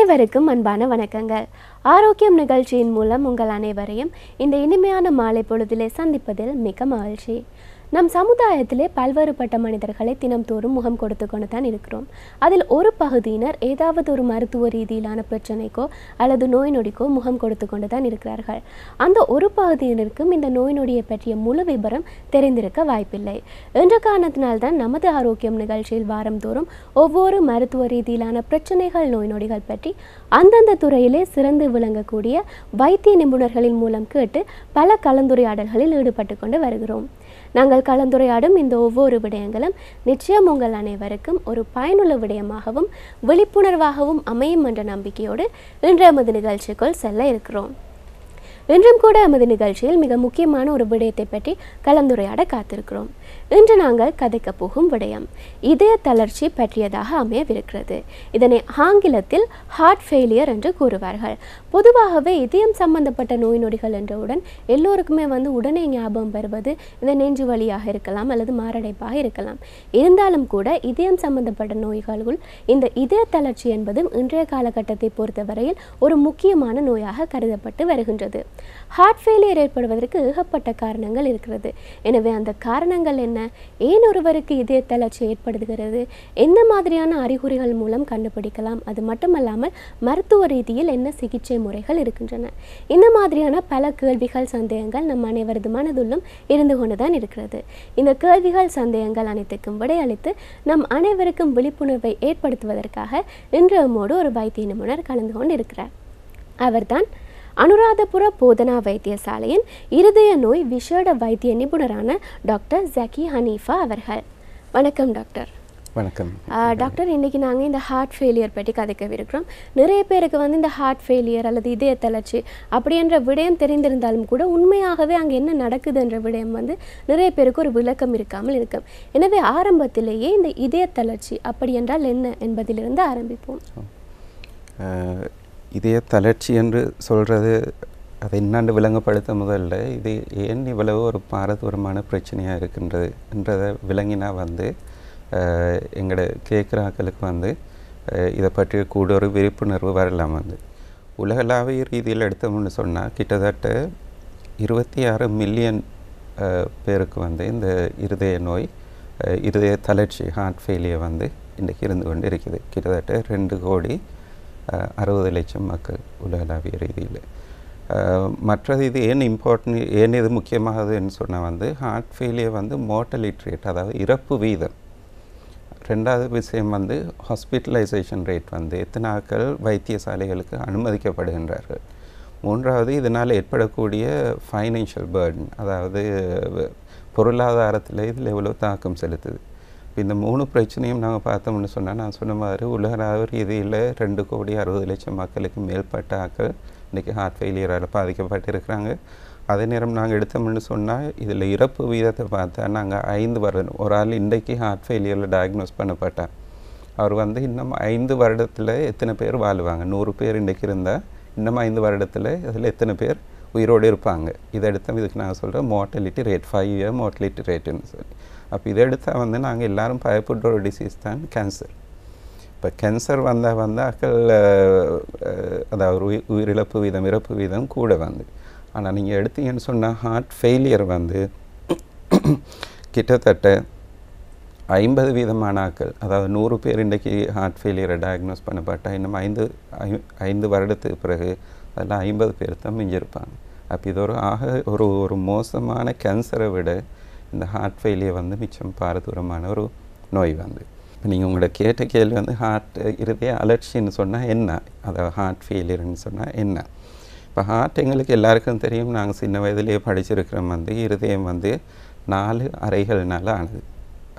அனைவருக்கும் அன்பான வணக்கங்கள். ஆரோக்கியம் நிகழ்ச்சியின் மூலம் உங்கள் அனைவரையும் இந்த இனிமையான மாலை பொழுதிலே சந்திப்பதில் மிக மகிழ்ச்சி. நம் சமுதாயத்திலே பல்வேறுபட்ட மனிதர்களை தினம்தோறும் முகம் கொடுத்து கொண்டு தான் இருக்கிறோம். அதில் ஒரு பகுதியினர் ஏதாவது ஒரு மருத்துவ ரீதியிலான பிரச்சனைக்கோ அல்லது நோய் நொடிக்கோ முகம் கொடுத்து கொண்டு தான் இருக்கிறார்கள். அந்த ஒரு பகுதியினருக்கும் இந்த நோய் நொடியை பற்றிய முழு விபரம் தெரிந்திருக்க வாய்ப்பில்லை. என்ற காரணத்தினால்தான் நமது ஆரோக்கியம் நிகழ்ச்சியில் வாரந்தோறும் ஒவ்வொரு மருத்துவ ரீதியிலான பிரச்சனைகள் நோய் நொடிகள் பற்றி அந்தந்த துறையிலே சிறந்து விளங்கக்கூடிய வைத்திய நிபுணர்களின் மூலம் கேட்டு பல கலந்துரையாடல்களில் ஈடுபட்டு கொண்டு வருகிறோம். நாங்கள் கலந்துரையாடும் இந்த ஒவ்வொரு விடயங்களும் நிச்சயம் உங்கள் அனைவருக்கும் ஒரு பயனுள்ள விடயமாகவும் விழிப்புணர்வாகவும் அமையும் என்ற நம்பிக்கையோடு இன்று எமது நிகழ்ச்சிக்குள் செல்ல இருக்கிறோம். இன்றும் கூட எமது நிகழ்ச்சியில் மிக முக்கியமான ஒரு விடயத்தை பற்றி கலந்துரையாட காத்திருக்கிறோம். இன்று நாங்கள் கதைக்க போகும் விடயம் இதய தளர்ச்சி பற்றியதாக அமையவிருக்கிறது. இதனை ஆங்கிலத்தில் ஹார்ட் ஃபெயிலியர் என்று கூறுவார்கள். பொதுவாகவே இதயம் சம்பந்தப்பட்ட நோய் நொடிகள் என்றவுடன் எல்லோருக்குமே உடனே ஞாபகம் வருவது இந்த நெஞ்சு வலியாக இருக்கலாம் அல்லது மாரடைப்பாக இருக்கலாம். இருந்தாலும் கூட இதயம் சம்பந்தப்பட்ட நோய்களுள் இந்த இதய தளர்ச்சி என்பது இன்றைய காலகட்டத்தை பொறுத்தவரையில் ஒரு முக்கியமான நோயாக கருதப்பட்டு வருகின்றது. ஹார்ட் ஃபெயிலியர் ஏற்படுவதற்கு ஏகப்பட்ட காரணங்கள் இருக்கிறது. எனவே அந்த காரணங்கள் என்ன, ஏன் ஒருவருக்கு இதய தளர்ச்சி ஏற்படுகிறது, எந்த மாதிரியான அறிகுறிகள் மூலம் கண்டுபிடிக்கலாம், அது மட்டுமல்லாமல் மருத்துவ ரீதியில் என்ன சிகிச்சை முறைகள் இருக்கின்றன, இந்த மாதிரியான பல கேள்விகள் சந்தேகங்கள் நம் அனைவரது மனதுள்ளும் இருந்து கொண்டுதான் இருக்கிறது. இந்த கேள்விகள் சந்தேகங்கள் அனைத்துக்கும் விடையளித்து நம் அனைவருக்கும் விழிப்புணர்வை ஏற்படுத்துவதற்காக இன்று நம்மோடு ஒரு வைத்திய நிபுணர் கலந்து கொண்டிருக்கிறார். அவர்தான் அனுராதபுர போதனா வைத்தியசாலையின் இருதய நோய் விசேட வைத்திய நிபுணரான டாக்டர் ஜக்கி ஹனீஃபா அவர்கள். வணக்கம் டாக்டர். வணக்கம் டாக்டர். இன்றைக்கி நாங்கள் இந்த ஹார்ட் ஃபெயிலியர் பற்றி கதைக்கவிருக்கிறோம். நிறைய பேருக்கு இந்த ஹார்ட் ஃபெயிலியர் அல்லது இதய தளர்ச்சி அப்படின்ற விடயம் தெரிந்திருந்தாலும் கூட உண்மையாகவே அங்கே என்ன நடக்குதுன்ற விடயம் நிறைய பேருக்கு ஒரு விளக்கம் இருக்காமல் இருக்கும். எனவே ஆரம்பத்திலேயே இந்த இதய தளர்ச்சி அப்படி என்றால் என்ன என்பதிலிருந்து ஆரம்பிப்போம். இதய தளர்ச்சி என்று சொல்கிறது அதை என்னாண்டு விளங்கப்படுத்த முதல்ல இது ஏன் இவ்வளவு ஒரு பாரதூரமான பிரச்சனையாக இருக்கின்றது என்றதை விளங்கினா எங்களோட கேட்குறாக்களுக்கு இதை பற்றி கூட ஒரு விழிப்புணர்வு வரலாம். உலகளாவிய ரீதியில் எடுத்தோம்னு சொன்னால் கிட்டத்தட்ட 26 மில்லியன் பேருக்கு இந்த இருதய நோய் இருதய தளர்ச்சி ஹார்ட் ஃபெயிலியர் இன்றைக்கி இருந்து கொண்டு இருக்குது. கிட்டத்தட்ட 2,60,00,000 மக்கள் உலகளாவிய ரீதியில். மற்றது இது ஏன் இம்பார்ட்டன்ட், ஏன் இது முக்கியமானதுன்னு சொன்னால் ஹார்ட் ஃபெயிலியர் மோர்டலிட்டி ரேட், அதாவது இறப்பு வீதம். ரெண்டாவது விஷயம் ஹாஸ்பிட்டலைசேஷன் ரேட், எத்தனை ஆட்கள் வைத்தியசாலைகளுக்கு அனுமதிக்கப்படுகின்றார்கள். மூன்றாவது இதனால் ஏற்படக்கூடிய ஃபைனான்ஷியல் பேர்டன், அதாவது பொருளாதாரத்தில் இதில் எவ்வளோ தாக்கம் செலுத்துது. இந்த 3 பிரச்சனையும் நாங்கள் பார்த்தோம்னு சொன்னால், நான் சொன்ன மாதிரி உலகளாவிய ரீதியில் 2,60,00,000 மக்களுக்கு மேற்பட்ட ஆட்கள் இன்றைக்கி ஹார்ட் ஃபெயிலியரால் பாதிக்கப்பட்டிருக்கிறாங்க. அதே நேரம் நாங்கள் எடுத்தோம்னு சொன்னால் இதில் இறப்பு வீதத்தை பார்த்தா நாங்கள் 5 வருடம், ஒரு ஆள் இன்றைக்கி ஹார்ட் ஃபெயிலியரில் டயக்னோஸ் பண்ணப்பட்டார், அவர் இன்னும் 5 வருடத்தில் எத்தனை பேர் வாழுவாங்க, 100 பேர் இன்றைக்கி இருந்தால் இன்னும் 5 வருடத்தில் அதில் எத்தனை பேர் உயிரோடு இருப்பாங்க. இதை எடுத்தால் இதுக்கு நாங்கள் சொல்கிறோம் மோர்டலிட்டி ரேட், 5 இயர் மோர்டலிட்டி ரேட்டுன்னு சொல்லி. அப்போ இதை எடுத்தால் நாங்கள் எல்லோரும் பயப்படுற ஒரு டிசீஸ் தான் கேன்சர். இப்போ கேன்சர் வந்தால் ஆக்கள் அதாவது உயிரிழப்பு வீதம், இறப்பு வீதம் கூட ஆனால் நீங்கள் எடுத்தீங்கன்னு சொன்னால் ஹார்ட் ஃபெயிலியர் கிட்டத்தட்ட 50% ஆக்கள், அதாவது 100 பேர் இன்றைக்கி ஹார்ட் ஃபெயிலியரை டயக்னோஸ் பண்ணப்பட்டால் இன்னும் 5 வருடத்துக்கு பிறகு அதெல்லாம் 50 பேர் தான் மிஞ்சிருப்பாங்க. அப்போ இது ஒரு மோசமான கேன்சரை விட இந்த ஹார்ட் ஃபெயிலியர் மிச்சம் பாரதூரமான ஒரு நோய். இப்போ நீங்கள் உங்களோட கேட்ட கேள்வி ஹார்ட் இருதய அலர்ச்சின்னு சொன்னால் என்ன, அதாவது ஹார்ட் ஃபெயிலியர்னு சொன்னால் என்ன. இப்போ ஹார்ட் எங்களுக்கு எல்லாருக்கும் தெரியும், நாங்கள் சின்ன வயதிலேயே படிச்சிருக்கிறோம். இருதயம் 4 அறைகள்னால ஆனது.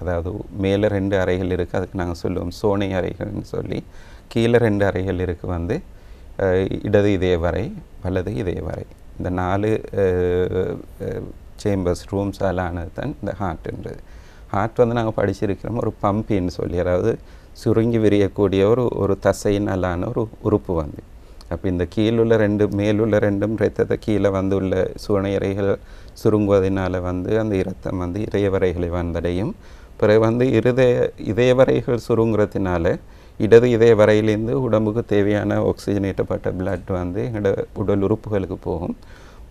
அதாவது மேலே 2 அறைகள் இருக்குது, அதுக்கு நாங்கள் சொல்லுவோம் சோனை அறைகள்னு சொல்லி. கீழே 2 அறைகள் இருக்குது, இடது இதய வரை, வலது இதய வரை. இந்த 4 சேம்பர்ஸ், ரூம்ஸால் ஆனது தான் இந்த ஹார்ட்ன்றது. ஹார்ட் நாங்கள் படிச்சிருக்கிறோம் ஒரு பம்பின்னு சொல்லி, அதாவது சுருங்கி விரியக்கூடிய ஒரு தசையினாலான ஒரு உறுப்பு. அப்போ இந்த கீழுள்ள 2 மேலுள்ள 2 இரத்தத்தை கீழே உள்ள சூனையறைகள் சுருங்குவதனால் அந்த இரத்தம் இதயவரைகளை வந்தடையும். பிறகு இதயவரைகள் சுருங்குறதுனால இடது இதய வரையிலேருந்து உடம்புக்கு தேவையான ஆக்சிஜனேற்றப்பட்ட பிளட் வந்து எங்களோட உடல் உறுப்புகளுக்கு போகும்.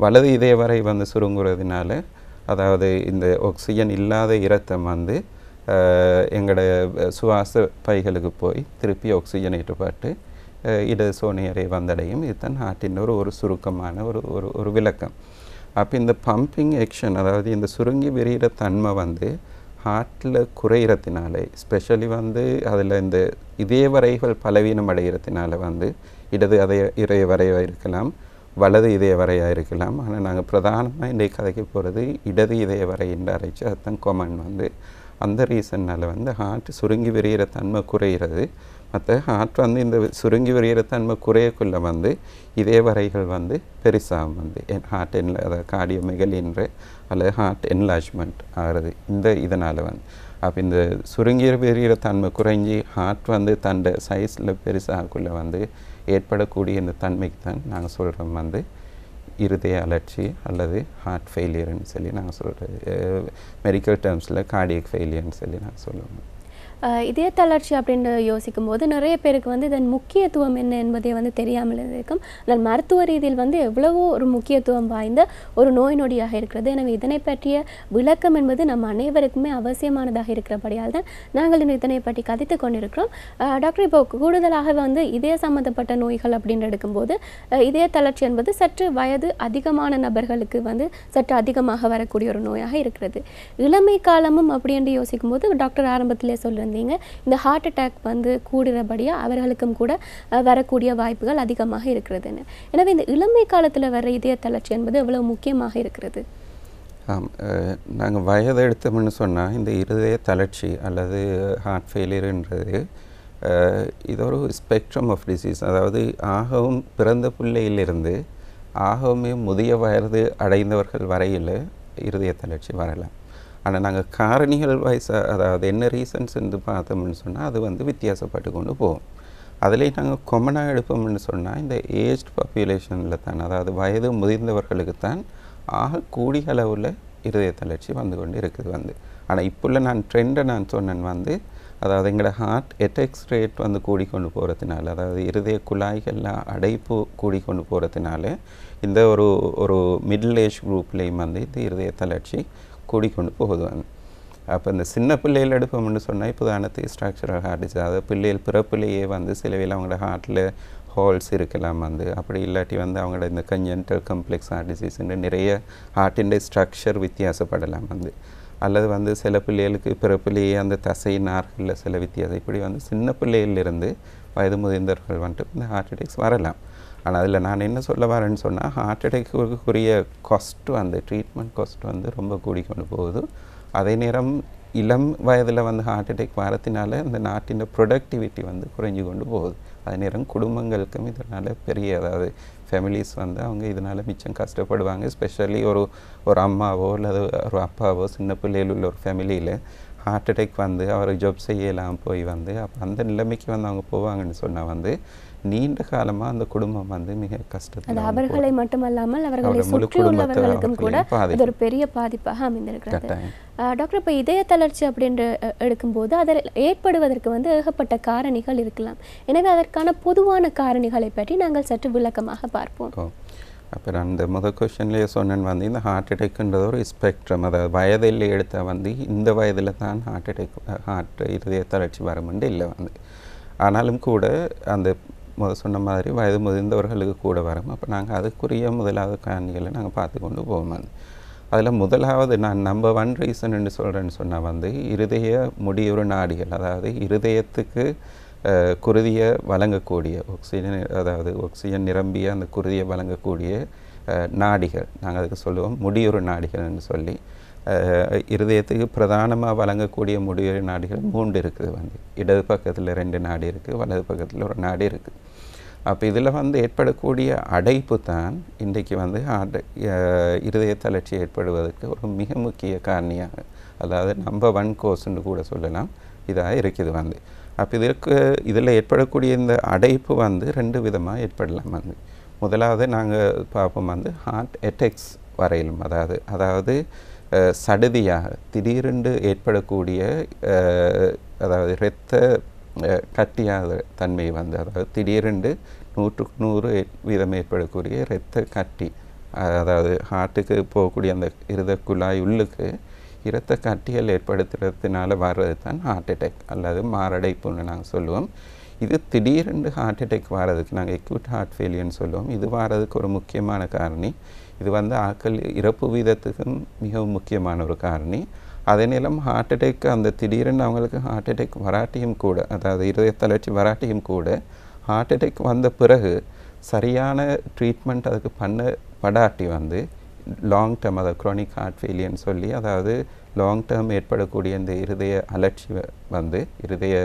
வலது இதய வரை வந்து சுருங்குறதுனால அதாவது இந்த ஆக்சிஜன் இல்லாத இரத்தம் வந்து எங்களோட சுவாச பைகளுக்கு போய் திருப்பி ஆக்சிஜனேற்றப்பட்டு இடது சோனியரை வந்தடையும். இதுதான் ஹார்ட்டின் ஒரு சுருக்கமான ஒரு விளக்கம். அப்போ இந்த பம்பிங் ஆக்ஷன் அதாவது இந்த சுருங்கி விரிகிற தன்மை வந்து ஹார்ட்டில் குறையிறதுனால ஸ்பெஷலி வந்து அதில் இந்த இதய வரைகள் பலவீனம் அடைகிறதுனால வந்து இடது இதய வரையாக இருக்கலாம், வலது இதய வரையாக இருக்கலாம். ஆனால் நாங்கள் பிரதானமாக இன்றைக்கு கதைக்கு போகிறது இடது இதய வரை என்று அரைச்சி அதுதான் கொமன் வந்து அந்த ரீசன்னால் வந்து ஹார்ட் சுருங்கி விரிகிற தன்மை குறைகிறது. மற்ற ஹார்ட் வந்து இந்த சுருங்கி விரிகிற தன்மை குறையக்குள்ள வந்து இதே வரைகள் வந்து பெருசாகும் வந்து ஹார்ட் அதாவது கார்டியோமெகலின்ற அல்லது ஹார்ட் என்லார்ஜ்மெண்ட் ஆகிறது இதனால் வந்து. அப்போ இந்த சுருங்கி விரிகிற தன்மை குறைஞ்சி ஹார்ட் வந்து தண்ட சைஸில் பெருசாகக்குள்ள வந்து ஏற்படக்கூடிய இந்த தன்மைக்கு தான் நாங்கள் சொல்கிறோம் வந்து இருதய அலர்ச்சி அல்லது ஹார்ட் ஃபெயிலியர்னு சொல்லி நாங்கள் சொல்கிறோம். மெடிக்கல் டேர்ம்ஸில் கார்டியக் ஃபெயிலியர்னு சொல்லி நாங்கள் சொல்லுவோம். இதய தளர்ச்சி அப்படின்னு யோசிக்கும் போது நிறைய பேருக்கு வந்து இதன் முக்கியத்துவம் என்ன என்பதை வந்து தெரியாமல் இருக்கும். ஆனால் மருத்துவ ரீதியில் வந்து எவ்வளவோ ஒரு முக்கியத்துவம் வாய்ந்த ஒரு நோய் நொடியாக இருக்கிறது. எனவே இதனை பற்றிய விளக்கம் என்பது நம்ம அனைவருக்குமே அவசியமானதாக இருக்கிறபடியால் தான் நாங்கள் இதனை பற்றி கதைத்து கொண்டிருக்கிறோம். டாக்டர், இப்போ கூடுதலாக வந்து இதய சம்மந்தப்பட்ட நோய்கள் அப்படின்னு எடுக்கும்போது இதய தளர்ச்சி என்பது சற்று வயது அதிகமான நபர்களுக்கு வந்து சற்று அதிகமாக வரக்கூடிய ஒரு நோயாக இருக்கிறது. இளமை காலமும் அப்படின்னு யோசிக்கும் போது டாக்டர் ஆரம்பத்திலே சொல்லுங்க இந்த ஹார்ட் அட்டாக் வந்து கூடுறபடியாக அவர்களுக்கும் கூட வரக்கூடிய வாய்ப்புகள் அதிகமாக இருக்கிறதுன்னு. எனவே இந்த இளமை காலத்தில் வர இதய தளர்ச்சி என்பது எவ்வளவு முக்கியமாக இருக்கிறது? நாங்கள் வயது எடுத்தோம்னு சொன்னால் இந்த இருதய தளர்ச்சி அல்லது ஹார்ட் ஃபெயிலியர்ன்றது இது ஒரு ஸ்பெக்ட்ரம் ஆஃப் டிசீஸ். அதாவது ஆகவும் பிறந்த பிள்ளையிலிருந்து ஆகவுமே முதிய வயது அடைந்தவர்கள் வரையில் இருதய தளர்ச்சி வரலாம். ஆனால் நாங்கள் காரணிகள் வயசாக அதாவது என்ன ரீசன்ஸ் என்று பார்த்தோம்னு சொன்னால் அது வந்து வித்தியாசப்பட்டு கொண்டு போவோம். அதுலேயும் நாங்கள் கொமனாக எடுப்போம்னு சொன்னால் இந்த ஏஜ்ட் பாப்புலேஷனில் தான் அதாவது வயது முதிர்ந்தவர்களுக்கு தான் ஆக கூடிய அளவில் இருதய தளர்ச்சி வந்து கொண்டு இருக்குது வந்து. ஆனால் இப்போ நான் ட்ரெண்டை நான் சொன்னேன் வந்து அதாவது எங்களோட ஹார்ட் அட்டாக்ஸ் ரேட் வந்து கூடிக்கொண்டு போகிறதுனால அதாவது இருதய குழாய்கள்லாம் அடைப்பு கூடிக்கொண்டு போகிறதுனால இந்த ஒரு மிடில் ஏஜ் குரூப்லேயும் வந்து இந்த இருதய தளர்ச்சி கூடிக்கொண்டு போகுது வந்து. அப்போ இந்த சின்ன பிள்ளைகள் எடுப்போம்னு சொன்னால் இப்போ உதாரணத்துக்கு ஸ்ட்ரக்சரல் ஹார்ட் டிசீஸ் அதாவது பிள்ளைகள் பிறப்பிலேயே வந்து சிலவையில் அவங்களோட ஹார்ட்டில் ஹோல்ஸ் இருக்கலாம் வந்து. அப்படி இல்லாட்டி வந்து அவங்களோட இந்த கன்ஜென்டல் கம்ப்ளெக்ஸ் ஹார்ட் டிசீஸ்ன்னு நிறைய ஹார்ட்டின் ஸ்ட்ரக்சர் வித்தியாசப்படலாம் வந்து. அல்லது வந்து சில பிள்ளைகளுக்கு பிறப்பிலேயே அந்த தசை நார்களில் சில வித்தியாசம் இப்படி வந்து சின்ன பிள்ளைகளிலிருந்து வயது முதிர்ந்தவர்கள் வந்துட்டு இந்த ஹார்ட் அட்டாக்ஸ் வரலாம். ஆனால் அதில் நான் என்ன சொல்ல வரேன்னு சொன்னால் ஹார்ட் அட்டாக்குரிய காஸ்ட் வந்து ட்ரீட்மெண்ட் காஸ்ட் வந்து ரொம்ப கூடிக்கொண்டு போகுது. அதே நேரம் இளம் வயதில் வந்து ஹார்ட் அட்டாக் வரத்தினால இந்த நாட்டின் ப்ரொடக்டிவிட்டி வந்து குறைஞ்சி கொண்டு போகுது. அதே நேரம் குடும்பங்களுக்கும் இதனால் பெரிய அதாவது ஃபேமிலிஸ் வந்து அவங்க இதனால் மிச்சம் கஷ்டப்படுவாங்க. ஸ்பெஷலி ஒரு அம்மாவோ அல்லது ஒரு அப்பாவோ சின்ன பிள்ளைகள் உள்ள ஒரு ஃபேமிலியில் ஹார்ட் அட்டாக் வந்து அவரை ஜாப் செய்யலாம் போய் வந்து அப்போ அந்த நிலைமைக்கு வந்து அவங்க போவாங்கன்னு சொன்னால் வந்து நீண்ட காலமாக அந்த குடும்பம் வந்து மிக கஷ்டத்தில் அவர்களை மட்டுமல்லாமல் அவர்களை சுற்றியுள்ளவர்களுக்கும் கூட அது ஒரு பெரிய பாதிப்பாக அமைந்திருக்கிறது. டாக்டர், இப்போ இதய தளர்ச்சி அப்படின்ற எடுக்கும்போது அதில் ஏற்படுவதற்கு வந்து ஏகப்பட்ட காரணிகள் இருக்கலாம். எனவே அதற்கான பொதுவான காரணிகளை பற்றி நாங்கள் சற்று விளக்கமாக பார்ப்போம். அப்புறம் அந்த முதல் கொஸ்டின்லேயே சொன்னேன் வந்து இந்த ஹார்ட் அட்டாக்ன்றது ஒரு ஸ்பெக்ட்ரம். அதாவது வயதில் எடுத்தால் வந்து இந்த வயதில் தான் ஹார்ட் இருதய தளர்ச்சி வருமென்று இல்லை வந்து. ஆனாலும் கூட அந்த சொன்ன மாதிரி வயது முதிர்ந்தவர்களுக்கு கூட வரும். அப்போ நாங்கள் அதுக்குரிய முதலாவது காரணிகளை நாங்கள் பார்த்து கொண்டு போவோம் வந்து. அதில் முதலாவது நான் நம்பர் 1 ரீசன் என்று சொல்கிறேன்னு சொன்னால் வந்து இருதய முடியுறு நாடிகள் அதாவது இருதயத்துக்கு குருதியை வழங்கக்கூடிய ஆக்சிஜன் நிரம்பிய அந்த குருதியை வழங்கக்கூடிய நாடிகள் நாங்கள் அதுக்கு சொல்லுவோம் முடியுறு நாடிகள் என்று சொல்லி. இருதயத்துக்கு பிரதானமாக வழங்கக்கூடிய முடியுறு நாடிகள் 3 இருக்குது வந்து. இடது பக்கத்தில் 2 நாடி இருக்குது, வலது பக்கத்தில் ஒரு நாடி இருக்குது. அப்போ இதில் வந்து ஏற்படக்கூடிய அடைப்பு தான் இன்றைக்கு வந்து இருதய தளர்ச்சி ஏற்படுவதற்கு ஒரு மிக முக்கிய காரணியாக அதாவது நம்பர் 1 கோஸ்ன்னு கூட சொல்லலாம் இதாக இருக்குது வந்து. அப்போ இதில் ஏற்படக்கூடிய இந்த அடைப்பு வந்து 2 விதமாக ஏற்படலாம் வந்து. முதலாவது நாங்கள் பார்ப்போம் வந்து ஹார்ட் அட்டாக்ஸ் வரையிலும் அதாவது சடுதியாக திடீரென்று ஏற்படக்கூடிய அதாவது இரத்த கட்டியாத தன்மை வந்து, அதாவது திடீரென்று 100% ஏற்படக்கூடிய இரத்த கட்டி, அதாவது ஹார்ட்டுக்கு போகக்கூடிய அந்த இருத குழாய் உள்ளுக்கு இரத்த கட்டிகள் ஏற்படுத்துறதுனால வர்றது தான் ஹார்ட் அட்டாக் அல்லது மாரடைப்புன்னு நாங்கள் சொல்லுவோம். இது திடீரென்று ஹார்ட் அட்டாக் வர்றதுக்கு நாங்கள் எக்யூட் ஹார்ட் ஃபெயிலியர்னு சொல்லுவோம். இது வர்றதுக்கு ஒரு முக்கியமான காரணி, இது வந்து ஆக்கள் இறப்பு வீதத்துக்கும் மிகவும் முக்கியமான ஒரு காரணி. அதே நேரம் ஹார்ட் அட்டாக் அந்த திடீரென்று அவங்களுக்கு ஹார்ட் அட்டாக் வராட்டியும் கூட, அதாவது இருதய தளர்ச்சி வராட்டியும் கூட, ஹார்ட் அட்டாக் வந்த பிறகு சரியான ட்ரீட்மெண்ட் அதுக்கு பண்ணப்படாட்டி வந்து லாங் டேர்ம், அதாவது க்ரானிக் ஹார்ட் ஃபெயிலியர்னு சொல்லி, அதாவது லாங் டேர்ம் ஏற்படக்கூடிய இந்த இருதய அலர்ச்சி வந்து இருதய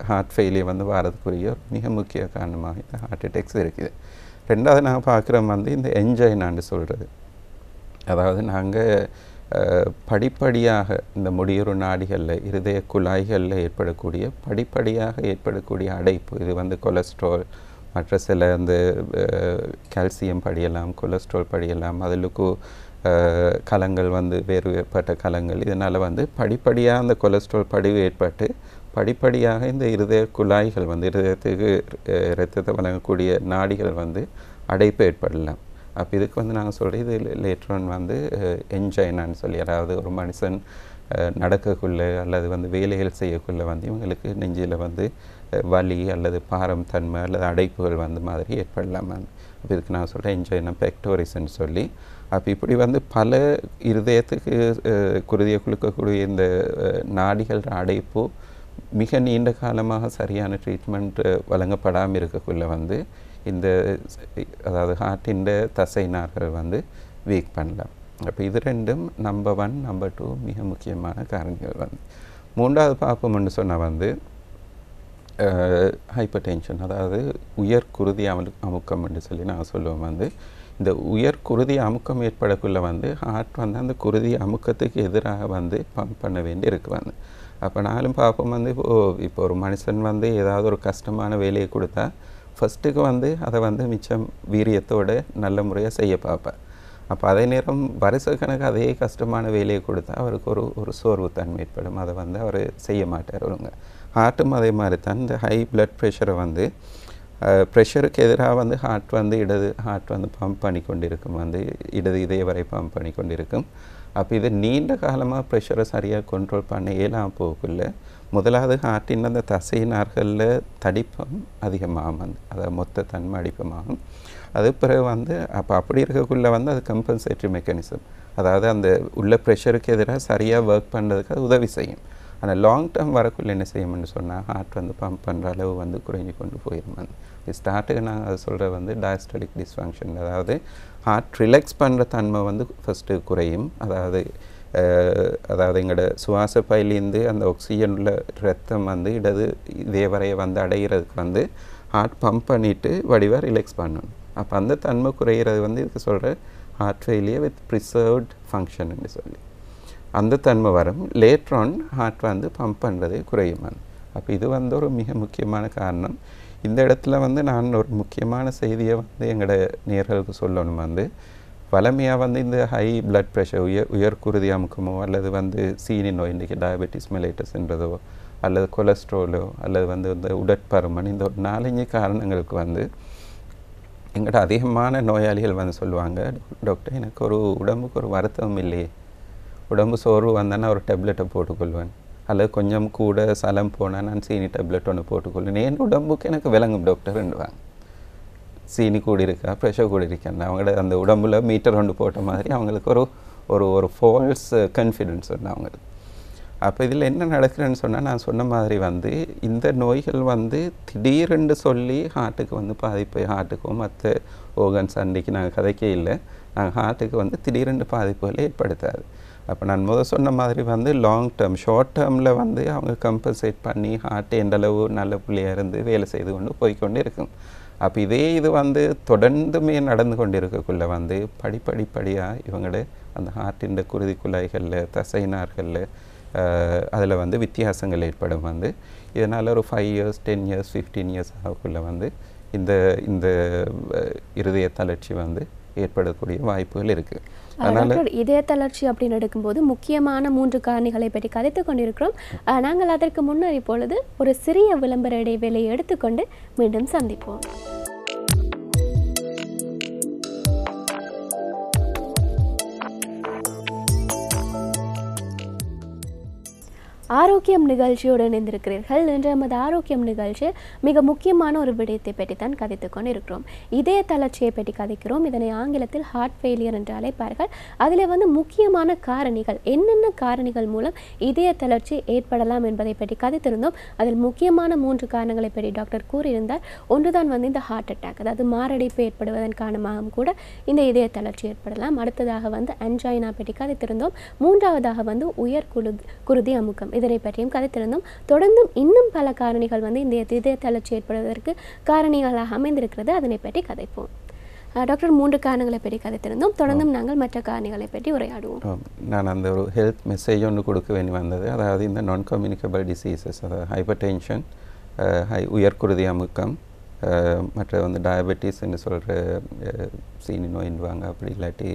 ஹார்ட் ஃபெயிலியர் வந்து வரதுக்குரிய மிக முக்கிய காரணமாக இந்த ஹார்ட் அட்டாக்ஸ் இருக்குது. ரெண்டாவது நாங்கள் பார்க்குறோம் வந்து இந்த என்ஜைனான்னு சொல்கிறது, அதாவது நாங்கள் படிப்படியாக இந்த முடியுறு நாடிகளில் இருதய குழாய்களில் ஏற்படக்கூடிய படிப்படியாக ஏற்படக்கூடிய அடைப்பு, இது வந்து கொலஸ்ட்ரால் மற்ற சில இந்த கால்சியம் படியலாம், கொலஸ்ட்ரால் படியலாம், அதிலுக்கு கலங்கள் வந்து வேறுபட்ட கலங்கள், இதனால் வந்து படிப்படியாக அந்த கொலஸ்ட்ரால் படிவு ஏற்பட்டு படிப்படியாக இந்த இருதய குழாய்கள் வந்து இருதயத்துக்கு இரத்தத்தை வழங்கக்கூடிய நாடிகள் வந்து அடைப்பு ஏற்படலாம். அப்போ இதுக்கு வந்து நாங்கள் சொல்கிறது, இது லேட்டரான் வந்து என்ஜைனான்னு சொல்லி, அதாவது ஒரு மனுஷன் நடக்கக்குள்ளே அல்லது வந்து வேலைகள் செய்யக்குள்ளே வந்து இவங்களுக்கு நெஞ்சில் வந்து வலி அல்லது பாரம் தன்மை அல்லது அடைப்புகள் வந்து மாதிரி ஏற்படலாம். அப்போ இதுக்கு நான் சொல்கிறேன் என்ஜைனா பெக்டோரிஸ்ன்னு சொல்லி. அப்போ இப்படி வந்து பல இருதயத்துக்கு குருதியை குலுக்கக்கூடிய இந்த நாடிகள் அடைப்பு மிக நீண்ட காலமாக சரியான ட்ரீட்மெண்ட் வழங்கப்படாமல் இருக்கக்குள்ளே வந்து இந்த அதாவது ஹார்ட்டின் தசை நார்கள் வந்து வீக் பண்ணலாம். அப்போ இது ரெண்டும் நம்பர் 1 நம்பர் 2 மிக முக்கியமான காரணிகள் வந்து. மூன்றாவது பார்ப்போம்னு சொன்னால் வந்து ஹைப்பர் டென்ஷன், அதாவது உயர் குருதி அமுக்கம் என்று சொல்லி நாங்கள் சொல்லுவோம். வந்து இந்த உயர் குருதி அமுக்கம் ஏற்படக்குள்ளே வந்து ஹார்ட் வந்து அந்த குருதி அமுக்கத்துக்கு எதிராக வந்து பம்ப் பண்ண வேண்டி இருக்கு வந்து. அப்போ நானும் பார்ப்போம் வந்து இப்போ ஒரு மனுஷன் வந்து ஏதாவது ஒரு கஷ்டமான வேலையை கொடுத்தா ஃபஸ்ட்டுக்கு வந்து அதை வந்து மிச்சம் வீரியத்தோடு நல்ல முறையாக செய்ய பார்ப்பேன். அப்போ அதே நேரம் வருஷக்கணக்கு அதே கஷ்டமான வேலையை கொடுத்தா அவருக்கு ஒரு சோர்வு தன்மை ஏற்படும், அதை வந்து அவர் செய்ய மாட்டார் ஒழுங்க. ஹார்ட்டும் அதே மாதிரி தான். இந்த ஹை பிளட் ப்ரெஷரை வந்து ப்ரெஷருக்கு எதிராக வந்து ஹார்ட் வந்து ஹார்ட் வந்து பம்ப் பண்ணி கொண்டிருக்கும், வந்து இடது இதய வரை பம்ப் பண்ணி கொண்டிருக்கும். அப்போ இது நீண்ட காலமாக ப்ரெஷரை சரியாக கண்ட்ரோல் பண்ண இயலாமல் போகக்குள்ள முதலாவது ஹார்ட்டின் அந்த தசை நார்களில் தடிப்பம் அதிகமாகும், வந்து அதாவது மொத்த தன்மை அடிப்பமாகும். அது பிறகு வந்து அப்படி இருக்கக்குள்ளே வந்து அது கம்பன்சேட்டரி மெக்கானிசம், அதாவது அந்த உள்ள ப்ரெஷருக்கு எதிராக சரியாக ஒர்க் பண்ணுறதுக்கு அது உதவி செய்யும். ஆனால் லாங் டேர்ம் வரக்குள்ளே என்ன செய்யும்னு சொன்னால் ஹார்ட் வந்து பம்ப் பண்ணுற அளவு வந்து குறைஞ்சி கொண்டு போயிடும். வந்து ஸ்டார்ட்டுக்கு நாங்கள் அதை சொல்கிற வந்து டயஸ்டலிக் டிஸ்ஃபங்க்ஷன், அதாவது ஹார்ட் ரிலாக்ஸ் பண்ணுற தன்மை வந்து ஃபஸ்ட்டு குறையும். அதாவது எங்களோட சுவாச பையிலேருந்து அந்த ஆக்சிஜன் உள்ள ரத்தம் வந்து இடது இதே வரைய வந்து அடைகிறதுக்கு வந்து ஹார்ட் பம்ப் பண்ணிவிட்டு வடிவாக ரிலாக்ஸ் பண்ணணும். அப்போ அந்த தன்மை குறைகிறது வந்து இதுக்கு சொல்கிற ஹார்ட் ஃபெயிலியர் வித் ப்ரிசர்வ்ட் ஃபங்க்ஷன்னு சொல்லி அந்த தன்மை வரும். லேட்ரான் ஹார்ட் வந்து பம்ப் பண்ணுறதே குறையும். அப்போ இது வந்து ஒரு மிக முக்கியமான காரணம். இந்த இடத்துல வந்து நான் ஒரு முக்கியமான செய்தியை வந்து எங்களோட நேயர்களுக்கு சொல்லணும். வந்து வளமையாக வந்து இந்த ஹை பிளட் ப்ரெஷர், உயர் குருதி அமுக்கமோ அல்லது வந்து சீனி நோய், இன்றைக்கி டயபெட்டிஸ் மெலைட்டஸ்ன்றதோ அல்லது கொலஸ்ட்ராலோ அல்லது வந்து இந்த உடற்பருமன், இந்த ஒரு 4-5 காரணங்களுக்கு வந்து எங்கள்கிட்ட அதிகமான நோயாளிகள் வந்து சொல்லுவாங்க, டாக்டர் எனக்கு உடம்புக்கு ஒரு வருத்தம் இல்லையே, உடம்பு சோர்வு வந்தால் ஒரு டேப்லெட்டை போட்டுக்கொள்வேன், அல்லது கொஞ்சம் கூட சலம் போனால் நான் சீனி டேப்லெட் ஒன்று போட்டுக்கொள்வேன், என் உடம்புக்கு எனக்கு விளங்கும் டாக்டர்ன்னுவாங்க. சீனி கூடி இருக்கா, ப்ரெஷர் கூடி இருக்கான்னு அவங்களோட அந்த உடம்புல மீட்டர் ஒன்று போட்ட மாதிரி அவங்களுக்கு ஒரு ஃபால்ஸ் கான்ஃபிடென்ஸ் ஒன்று அவங்களுக்கு. அப்போ இதில் என்ன நடக்குதுன்னு சொன்னால், நான் சொன்ன மாதிரி வந்து இந்த நோய்கள் வந்து திடீரென்று சொல்லி ஹார்ட்டுக்கு வந்து பாதிப்பு, ஹார்ட்டுக்கும் மற்ற ஓகன்ஸ் அன்றைக்கு நாங்கள் கதைக்கே இல்லை, நாங்கள் ஹார்ட்டுக்கு வந்து திடீரென்று பாதிப்புகளை ஏற்படுத்தாது. அப்போ நான் சொன்ன மாதிரி வந்து லாங் டேர்ம், ஷார்ட் டேர்மில் வந்து அவங்க கம்பன்சேட் பண்ணி ஹார்ட் எந்தளவு நல்ல பிள்ளையாக இருந்து வேலை செய்து கொண்டு போய்கொண்டு இருக்கும். அப்போ இது வந்து தொடர்ந்துமே நடந்து கொண்டு இருக்கக்குள்ளே வந்து படிப்படியாக இவங்களோட அந்த ஹார்ட்டின் குருதி குழாய்களில் தசை நார்களில் அதில் வந்து வித்தியாசங்கள் ஏற்படும். வந்து இதனால் ஒரு 5 years 10 years 15 years ஆகக்குள்ளே வந்து இந்த இருதய தளர்ச்சி வந்து ஏற்படக்கூடிய வாய்ப்புகள் இருக்குது. டாக்டர், இதய தளர்ச்சி அப்படின்னு எடுக்கும்போது முக்கியமான 3 காரணிகளை பற்றி கதைத்து கொண்டிருக்கிறோம். நாங்கள் அதற்கு முன்னர் இப்பொழுது ஒரு சிறிய விளம்பர இடைவேளையை எடுத்துக்கொண்டு மீண்டும் சந்திப்போம். ஆரோக்கியம் நிகழ்ச்சியோடு இணைந்திருக்கிறீர்கள். இன்று நமது ஆரோக்கியம் நிகழ்ச்சியில் மிக முக்கியமான ஒரு விடயத்தை பற்றி தான் கதைத்து கொண்டு இருக்கிறோம். இதய தளர்ச்சியை பற்றி கதைக்கிறோம். இதனை ஆங்கிலத்தில் ஹார்ட் ஃபெயிலியர் என்று அழைப்பார்கள். அதில் முக்கியமான காரணிகள், என்னென்ன காரணிகள் மூலம் இதய தளர்ச்சி ஏற்படலாம் என்பதை பற்றி கதைத்திருந்தோம். அதில் முக்கியமான 3 காரணங்களை பற்றி டாக்டர் கூறியிருந்தார். ஒன்றுதான் இந்த ஹார்ட் அட்டாக், அதாவது மாரடைப்பு ஏற்படுவதன் காரணமாகவும் கூட இந்த இதய தளர்ச்சி ஏற்படலாம். அடுத்ததாக அன்ஜைனா பற்றி கதைத்திருந்தோம். மூன்றாவதாக உயர் குருதி அமுக்கம், இதனை பற்றியும் கதைத்திருந்தோம். தொடர்ந்தும் இன்னும் பல காரணிகள் இந்த இதய தளர்ச்சி ஏற்படுவதற்கு காரணிகளாக அமைந்திருக்கிறது. அதனை பற்றி கதைப்போம். டாக்டர், 3 காரணங்களை பற்றி கதைத்திருந்தோம். தொடர்ந்தும் நாங்கள் மற்ற காரணிகளை பற்றி உரையாடுவோம். நான் அந்த ஒரு ஹெல்த் மெசேஜ் ஒன்று கொடுக்க வேண்டி வந்தது. அதாவது இந்த நான் கம்யூனிகபிள் டிசீசஸ், அதாவது ஹைப்பர் டென்ஷன், உயர்குருதி அமுக்கம், மற்ற டயபெட்டிஸ் என்று சொல்கிற சீனி நோயின்வாங்க, அப்படி இல்லாட்டி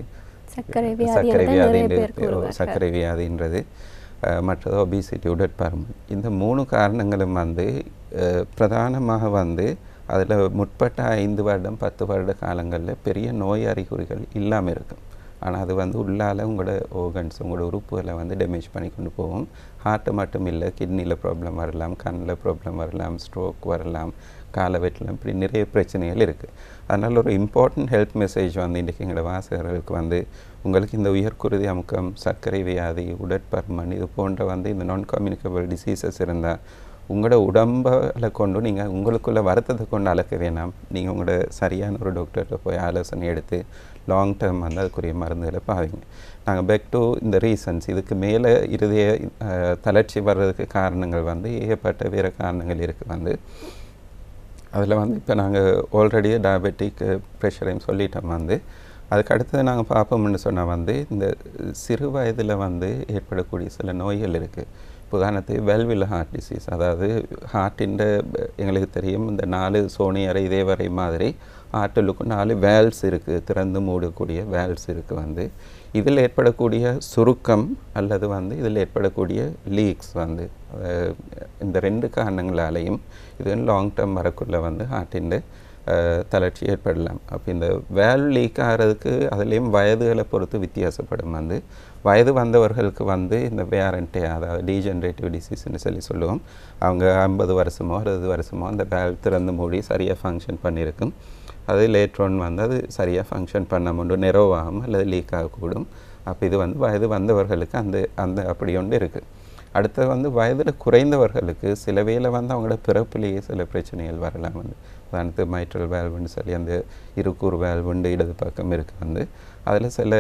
சர்க்கரை வியாதின்றது, மற்றது ஒபிசிட்டி, உடற்பருமன். இந்த 3 காரணங்களும் பிரதானமாக அதில் முற்பட்ட 5 வருடம் 10 வருட காலங்களில் பெரிய நோய் அறிகுறிகள் இல்லாமல் இருக்கும். ஆனால் அது உள்ளால் உங்களோட ஓர்கன்ஸ், உங்களோட உறுப்புகளை டேமேஜ் பண்ணி கொண்டு போகும். ஹார்ட்டு மட்டும் இல்லை, கிட்னியில் ப்ராப்ளம் வரலாம், கண்ணில் ப்ராப்ளம் வரலாம், ஸ்ட்ரோக் வரலாம், காலை வெட்டலாம், இப்படி நிறைய பிரச்சனைகள் இருக்குது. அதனால் ஒரு இம்பார்ட்டன்ட் ஹெல்த் மெசேஜ் இன்றைக்கி எங்களோட வாசகர்களுக்கு உங்களுக்கு இந்த உயர்குருதி அமுக்கம், சர்க்கரை வியாதி, உடற்பருமன் இது போன்ற இந்த நான் கம்யூனிகபிள் டிசீசஸ் இருந்தால் உங்களோட உடம்பை கொண்டு நீங்கள் உங்களுக்குள்ள வருத்தத்தை கொண்டு அளக்க வேணாம். நீங்கள் உங்களோட சரியான ஒரு டாக்டர்கிட்ட போய் ஆலோசனை எடுத்து லாங் டேர்ம் அதுக்குரிய மருந்துகளை பாவீங்க. நாங்கள் பேக் டு இந்த ரீசன்ஸ், இதுக்கு மேலே இருதய தளர்ச்சி வர்றதுக்கு காரணங்கள் ஏகப்பட்ட வேறு காரணங்கள் இருக்குது. அதில் இப்போ நாங்கள் ஆல்ரெடி டயபெட்டிக் ப்ரெஷரையும் சொல்லிட்டோம். அதுக்கு அடுத்தது நாங்கள் பார்ப்போம்னு சொன்னால் இந்த சிறு வயதில் ஏற்படக்கூடிய சில நோய்கள் இருக்குது. உதாரணத்துக்கு வெல்வில் ஹார்ட் டிசீஸ், அதாவது ஹார்ட்டின் எங்களுக்கு தெரியும் இந்த 4 சோனியரை இதே வரை மாதிரி ஹார்ட்டுக்கு 4 வேல்ஸ் இருக்குது, திறந்து மூடக்கூடிய வேல்ஸ் இருக்குது. இதில் ஏற்படக்கூடிய சுருக்கம் அல்லது இதில் ஏற்படக்கூடிய லீக்ஸ் இந்த 2 காரணங்களாலையும் இது லாங் டேர்ம் வரக்குள்ள ஹார்ட்டின் தளர்ச்சி ஏற்படலாம். அப்போ இந்த வேல்வ் லீக் ஆகிறதுக்கு அதுலேயும் வயதுகளை பொறுத்து வித்தியாசப்படும். வயது வந்தவர்களுக்கு இந்த வேரண்டே, அதாவது டீஜெனரேட்டிவ் டிசீஸ்ன்னு சொல்லுவோம். அவங்க 50 வருஷமோ 60 வருஷமோ அந்த வேல்வ் திறந்து மூடி சரியாக ஃபங்க்ஷன் பண்ணியிருக்கும். அது லேட்ரோன் அது சரியாக ஃபங்க்ஷன் பண்ண முடியும், நெரோவாகும் அல்லது லீக் ஆகக்கூடும். அப்போ இது வயது வந்தவர்களுக்கு அந்த அப்படி ஒன்று இருக்குது. அடுத்து வயதில் குறைந்தவர்களுக்கு சில வேளை அவங்களோட பிறப்பிலேயே சில பிரச்சனைகள் வரலாம். உதாரணத்துக்கு மைட்ரல் வேல்வுன்னு சொல்லி அந்த இருக்கூர் வேல்வுண்டு இடது பக்கம் இருக்குது. அதில் சில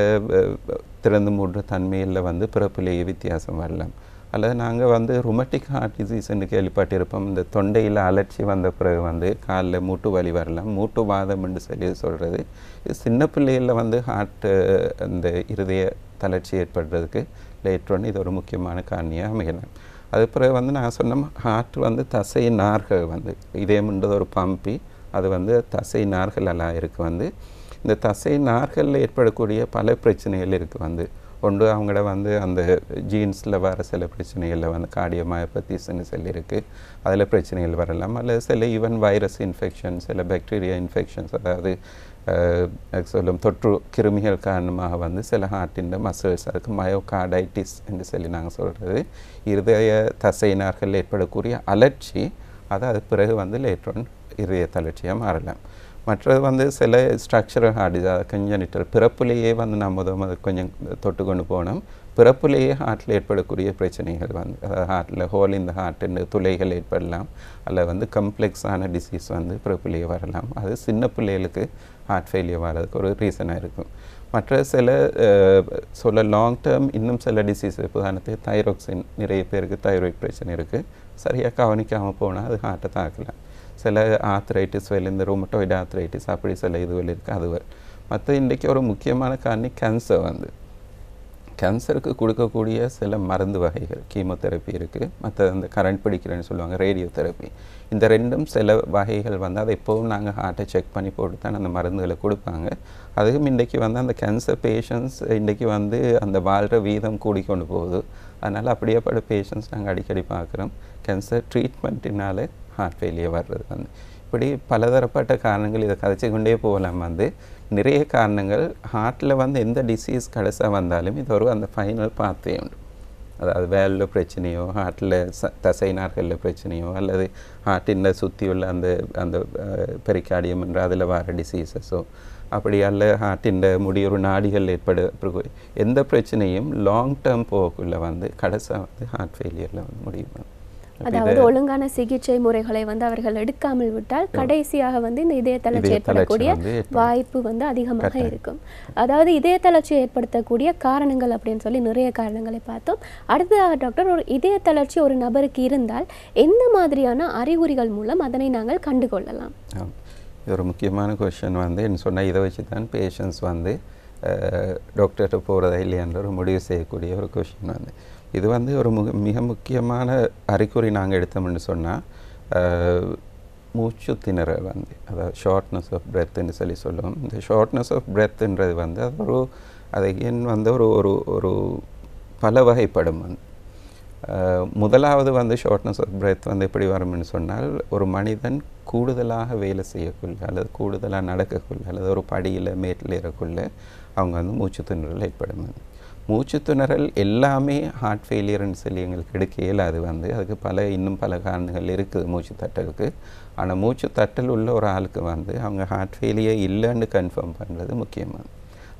திறந்து மூடுற தன்மையில் பிறப்பிலேயே வித்தியாசம் வரலாம். அல்லது நாங்கள் ருமட்டிக் ஹார்ட் டிசீஸ்ன்னு கேள்விப்பட்டிருப்போம். இந்த தொண்டையில் அலர்ச்சி வந்த பிறகு காலில் மூட்டு வலி வரலாம், மூட்டு வாதம்னு சொல்லி சொல்கிறது. இது சின்ன பிள்ளைகளில் ஹார்ட்டு அந்த இருதய தளர்ச்சி ஏற்படுறதுக்கு லேட்ரோன் இது ஒரு முக்கியமான காரணியாக அமையலாம். அது பிறகு நான் சொன்ன ஹார்ட் தசை நார்கள் இதயம்ன்றது ஒரு பம்பி, அது தசை நார்கள் எல்லாம் இருக்குது. இந்த தசை நார்களில் ஏற்படக்கூடிய பல பிரச்சனைகள் இருக்குது. ஒன்று அவங்கள அந்த ஜீன்ஸில் வர சில பிரச்சனைகளில் கார்டியோமயோபதிஸ்ன்னு சொல்லி இருக்குது, அதில் பிரச்சனைகள் வரலாம். அல்லது சில ஈவன் வைரஸ் இன்ஃபெக்ஷன், சில பாக்டீரியா இன்ஃபெக்ஷன்ஸ், அதாவது சொல்லும் தொற்று கிருமிகள் காரணமாக சில ஹார்ட்டின் மசில்ஸ், அதுக்கு மயோகார்டைட்டிஸ் என்று சொல்லி நாங்கள் சொல்கிறது இருதய தசை நார்களில் ஏற்படக்கூடிய அலர்ச்சி, அது பிறகு லேட்ரோன் இருதய தளர்ச்சியாக மாறலாம். மற்றது சில ஸ்ட்ரக்சரல் ஹார்ட் டிசீஸ், கன்ஜெனிட்டல், பிறப்புலேயே நம்ம கொஞ்சம் தொட்டு கொண்டு போனோம். பிறப்புலேயே ஹார்ட்டில் ஏற்படக்கூடிய பிரச்சனைகள் அதாவது ஹார்ட்டில் ஹோல் இந்த ஹார்ட்டுன்னு துளைகள் ஏற்படலாம். அல்லது கம்ப்ளெக்ஸான டிசீஸ் பிறப்புலேயே வரலாம். அது சின்ன பிள்ளைகளுக்கு ஹார்ட் ஃபெயிலியர் வர்றதுக்கு ஒரு ரீசனாக இருக்கும். மற்ற சில லாங் டேர்ம் இன்னும் சில டிசீஸ், உதாரணத்துக்கு தைராக்சின், நிறைய பேருக்கு தைராய்டு பிரச்சனை இருக்குது, சரியாக கவனிக்காமல் போனால் அது ஹார்ட்டை தாக்கலாம். சில ஆர்த்ரைட்டிஸ் இந்த ரூமட்டாய்டு ஆர்த்ரைட்டிஸ் அப்படி சில இதுகள் இருக்குது, அது மற்ற இன்றைக்கி ஒரு முக்கியமான காரணி கேன்சர். கேன்சருக்கு கொடுக்கக்கூடிய சில மருந்து வகைகள் கீமோதெரப்பி இருக்குது, மற்ற அந்த கரண்ட் பிடிக்கிறேன்னு சொல்லுவாங்க ரேடியோ தெரப்பி. இந்த ரெண்டும் சில வகைகள் வந்து அதை எப்போவும் நாங்கள் ஹார்ட்டை செக் பண்ணி போட்டு தான் அந்த மருந்துகளை கொடுப்பாங்க. அதுவும் இன்றைக்கி வந்து அந்த கேன்சர் பேஷண்ட்ஸ் இன்றைக்கி வந்து அந்த வாழ்கிற வீதம் கூடிக்கொண்டு போகுது. அதனால் அப்படியேப்பட்ட பேஷண்ட்ஸ் நாங்கள் அடிக்கடி பார்க்குறோம். கேன்சர் ட்ரீட்மெண்ட்டினால ஹார்ட் ஃபெயிலியர் வர்றது வந்து இப்படி பலதரப்பட்ட காரணங்கள் இதை கதைச்சி கொண்டே போகலாம். வந்து நிறைய காரணங்கள் ஹார்ட்டில் வந்து எந்த டிசீஸ் கடைசாக வந்தாலும் இது ஒரு அந்த ஃபைனல் பாத்வே உண்டு. அதாவது வேலில் பிரச்சனையோ, ஹார்ட்டில் தசை நார்களில் பிரச்சனையோ, அல்லது ஹார்ட்டின் சுற்றி உள்ள அந்த அந்த பெரிகார்டியம் என்ற அதில் வர டிசீசஸோ, அப்படி அல்ல ஹார்ட்டின் முடியொரு நாடிகள் ஏற்பட எந்த பிரச்சனையும் லாங் டேர்ம் போகக்குள்ள வந்து கடைசாக வந்து ஹார்ட் ஃபெயிலியரில் வந்து முடியும். அதாவது ஒழுங்கான சிகிச்சை முறைகளை வந்து அவர்கள் எடுக்காமல் விட்டால் கடைசியாக வந்து இந்த இதய தளர்ச்சி ஏற்படக்கூடிய வாய்ப்பு வந்து அதிகமாக இருக்கும். அதாவது இதய தளர்ச்சி ஏற்படுத்தக்கூடிய காரணங்கள் அப்படின்னு சொல்லி நிறைய காரணங்களை பார்த்தோம். அடுத்ததாக டாக்டர், ஒரு இதய தளர்ச்சி ஒரு நபருக்கு இருந்தால் எந்த மாதிரியான அறிகுறிகள் மூலம் அதனை நாங்கள் கண்டுகொள்ளலாம்? இது ஒரு முக்கியமான கொஸ்டின். வந்து என்ன சொன்னால் இதை வச்சு தான் பேஷண்ட்ஸ் வந்து டாக்டர்கிட்ட போகிறதா இல்லையான்ற ஒரு முடிவு செய்யக்கூடிய ஒரு கொஸ்டின். வந்து இது வந்து ஒரு மிக முக்கியமான அறிகுறி நாங்கள் எடுத்தோம்னு சொன்னால் மூச்சு திணறல் வந்து, அதாவது ஷார்ட்னஸ் ஆஃப் பிரெத்துன்னு சொல்லி சொல்லுவோம். இந்த ஷார்ட்னஸ் ஆஃப் பிரெத்துன்றது வந்து அது அது ஏன் வந்து ஒரு ஒரு ஒரு பல வகைப்படும். வந்து முதலாவது வந்து ஷார்ட்னஸ் ஆஃப் பிரெத் வந்து எப்படி வரும்னு சொன்னால், ஒரு மனிதன் கூடுதலாக வேலை செய்யக்குள்ள அல்லது கூடுதலாக நடக்கக்குள்ள அல்லது ஒரு படியில் மேட்டில் ஏறக்குள்ள அவங்க வந்து மூச்சு திணறல் ஏற்படும். மூச்சு திணறல் எல்லாமே ஹார்ட் ஃபெயிலியர்னு சொல்லி எங்களுக்கு எடுக்க இயலாது. வந்து அதுக்கு இன்னும் பல காரணங்கள் இருக்குது மூச்சு தட்டலுக்கு. ஆனால் மூச்சு தட்டல் உள்ள ஒரு ஆளுக்கு வந்து அவங்க ஹார்ட் ஃபெயிலியர் இல்லைன்னு கன்ஃபார்ம் பண்ணுறது முக்கியமாக.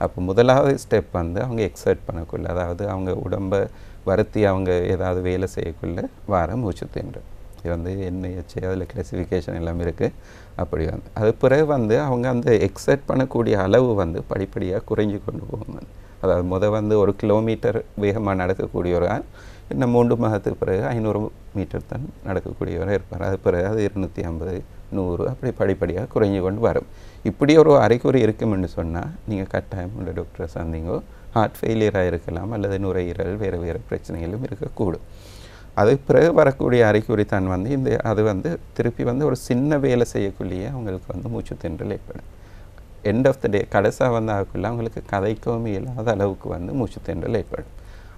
அப்போ முதலாவது ஸ்டெப் வந்து அவங்க எக்ஸர்ட் பண்ணக்குள்ள, அதாவது அவங்க உடம்பை வருத்தி அவங்க ஏதாவது வேலை செய்யக்குள்ள வர மூச்சு திணறல். இது வந்து NIH அதில் கிளாசிஃபிகேஷன் எல்லாமே இருக்குது. அப்படி வந்து அது பிறகு வந்து அவங்க அந்த எக்ஸர்ட் பண்ணக்கூடிய அளவு வந்து படிப்படியாக குறைஞ்சி கொண்டு போகும். அதாவது வந்து 1 கிலோமீட்டர் வேகமாக நடக்கக்கூடிய ஒரு ஆள் இன்னும் 3 மாதத்துக்கு பிறகு 500 மீட்டர் தான் நடக்கக்கூடியவராக இருப்பார். அது பிறகு அது 250, 100 அப்படி படிப்படியாக குறைஞ்சி கொண்டு வரும். இப்படி ஒரு அறிகுறி இருக்குமென்னு சொன்னால் நீங்கள் கட்டாயம் உள்ள டாக்டரை சந்திங்கோ. ஹார்ட் ஃபெயிலியராக இருக்கலாம், அல்லது நுரையீரல் வேறு வேறு பிரச்சனைகளும் இருக்கக்கூடும். அது பிறகு வரக்கூடிய அறிகுறி தான் வந்து அது வந்து திருப்பி வந்து ஒரு சின்ன வேலை செய்யக்குள்ளேயே அவங்களுக்கு வந்து மூச்சு திணறல் ஏற்படும். எண்ட் ஆஃப் த டே கடைசாக வந்து ஆகக்குள்ள அவங்களுக்கு கதைக்கவும் இயலாத அளவுக்கு வந்து மூச்சு திணறல் ஏற்படும்.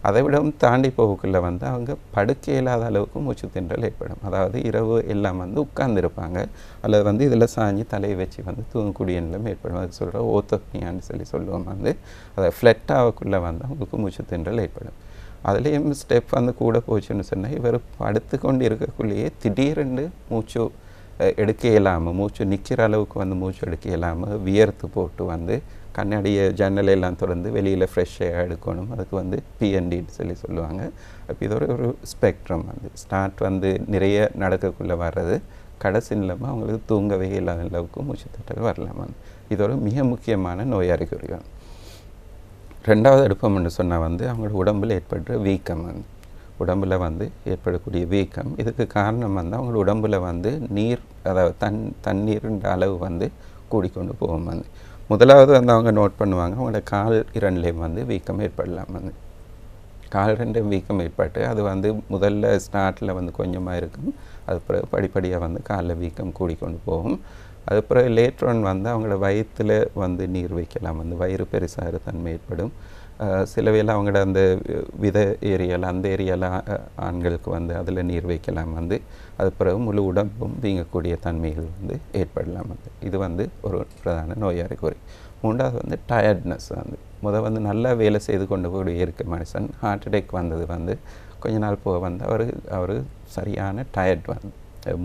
அதை விடவும் தாண்டி போகக்குள்ள வந்து அவங்க படுக்க இயலாத அளவுக்கு மூச்சு திணறல் ஏற்படும். அதாவது இரவு எல்லாம் வந்து உட்கார்ந்துருப்பாங்க, அல்லது வந்து இதில் சாஞ்சி தலையை வச்சு வந்து தூங்கக்கூடிய நிலைமை ஏற்படும். அது சொல்கிற ஓத்தோப்னியான்னு சொல்லி சொல்லுவோம். வந்து அதை ஃப்ளட் ஆகக்குள்ளே வந்து அவங்களுக்கு மூச்சு திணறல் ஏற்படும். அதுலேயும் ஸ்டெப் வந்து கூட போச்சுன்னு சொன்னால், இவர் படுத்து கொண்டு இருக்கக்குள்ளேயே திடீரென்று மூச்சு எடுக்க இயலாமல், மூச்சு நிற்கிற அளவுக்கு வந்து மூச்சு எடுக்க இயலாமல் வியர்த்து போட்டு வந்து கண்ணாடியை ஜன்னலையெல்லாம் திறந்து வெளியில் ஃப்ரெஷ்ஷாக எடுக்கணும். அதுக்கு வந்து PNDன்னு சொல்லி சொல்லுவாங்க. அப்போ இது ஒரு ஸ்பெக்ட்ரம். வந்து ஸ்டார்ட் வந்து நிறைய நடக்கக்குள்ளே வர்றது, கடைசி நிலைமை அவங்களுக்கு தூங்கவே இல்லாத அளவுக்கு மூச்சு தட்டல் வரலாம். வந்து இது ஒரு மிக முக்கியமான நோய் அறிகுறி. ரெண்டாவது எடுப்போம்னு சொன்னால் வந்து அவங்களோட உடம்பில் ஏற்படுற வீக்கம். வந்து உடம்பில் வந்து ஏற்படக்கூடிய வீக்கம், இதுக்கு காரணம் வந்து அவங்களோட உடம்பில் வந்து நீர், அதாவது தண்ணீர்ன்ற அளவு வந்து கூடிக்கொண்டு போகும். வந்து முதலாவது வந்து அவங்க நோட் பண்ணுவாங்க, அவங்களோட கால் 2லேயும் வந்து வீக்கம் ஏற்படலாம். வந்து கால் 2 வீக்கம் ஏற்பட்டு அது வந்து முதல்ல ஸ்டார்ட்டில் வந்து கொஞ்சமாக இருக்கும், அது பிறகு படிப்படியாக வந்து காலில் வீக்கம் கூடிக்கொண்டு போகும். அது பிறகு லேட்டர் வந்து அவங்களோட வயிற்றில் வந்து நீர் வைக்கலாம். வந்து வயிறு பெருசாகிற தன்மை ஏற்படும். சில வேளை அவங்களோட அந்த வித ஏரியாவில் அந்த ஏரியாவில் ஆண்களுக்கு வந்து அதில் நீர் வைக்கலாம். வந்து அது பிறகு முழு உடம்பும் வீங்கக்கூடிய தன்மைகள் வந்து ஏற்படலாம். வந்து இது வந்து ஒரு பிரதான நோய் அறிகுறி. மூன்றாவது வந்து டயர்ட்னஸ். வந்து வந்து நல்லா வேலை செய்து கொண்டு போய் இருக்க மனுஷன் ஹார்ட் அட்டாக் வந்தது வந்து கொஞ்ச நாள் போக வந்து அவர் சரியான டயர்ட் வந்து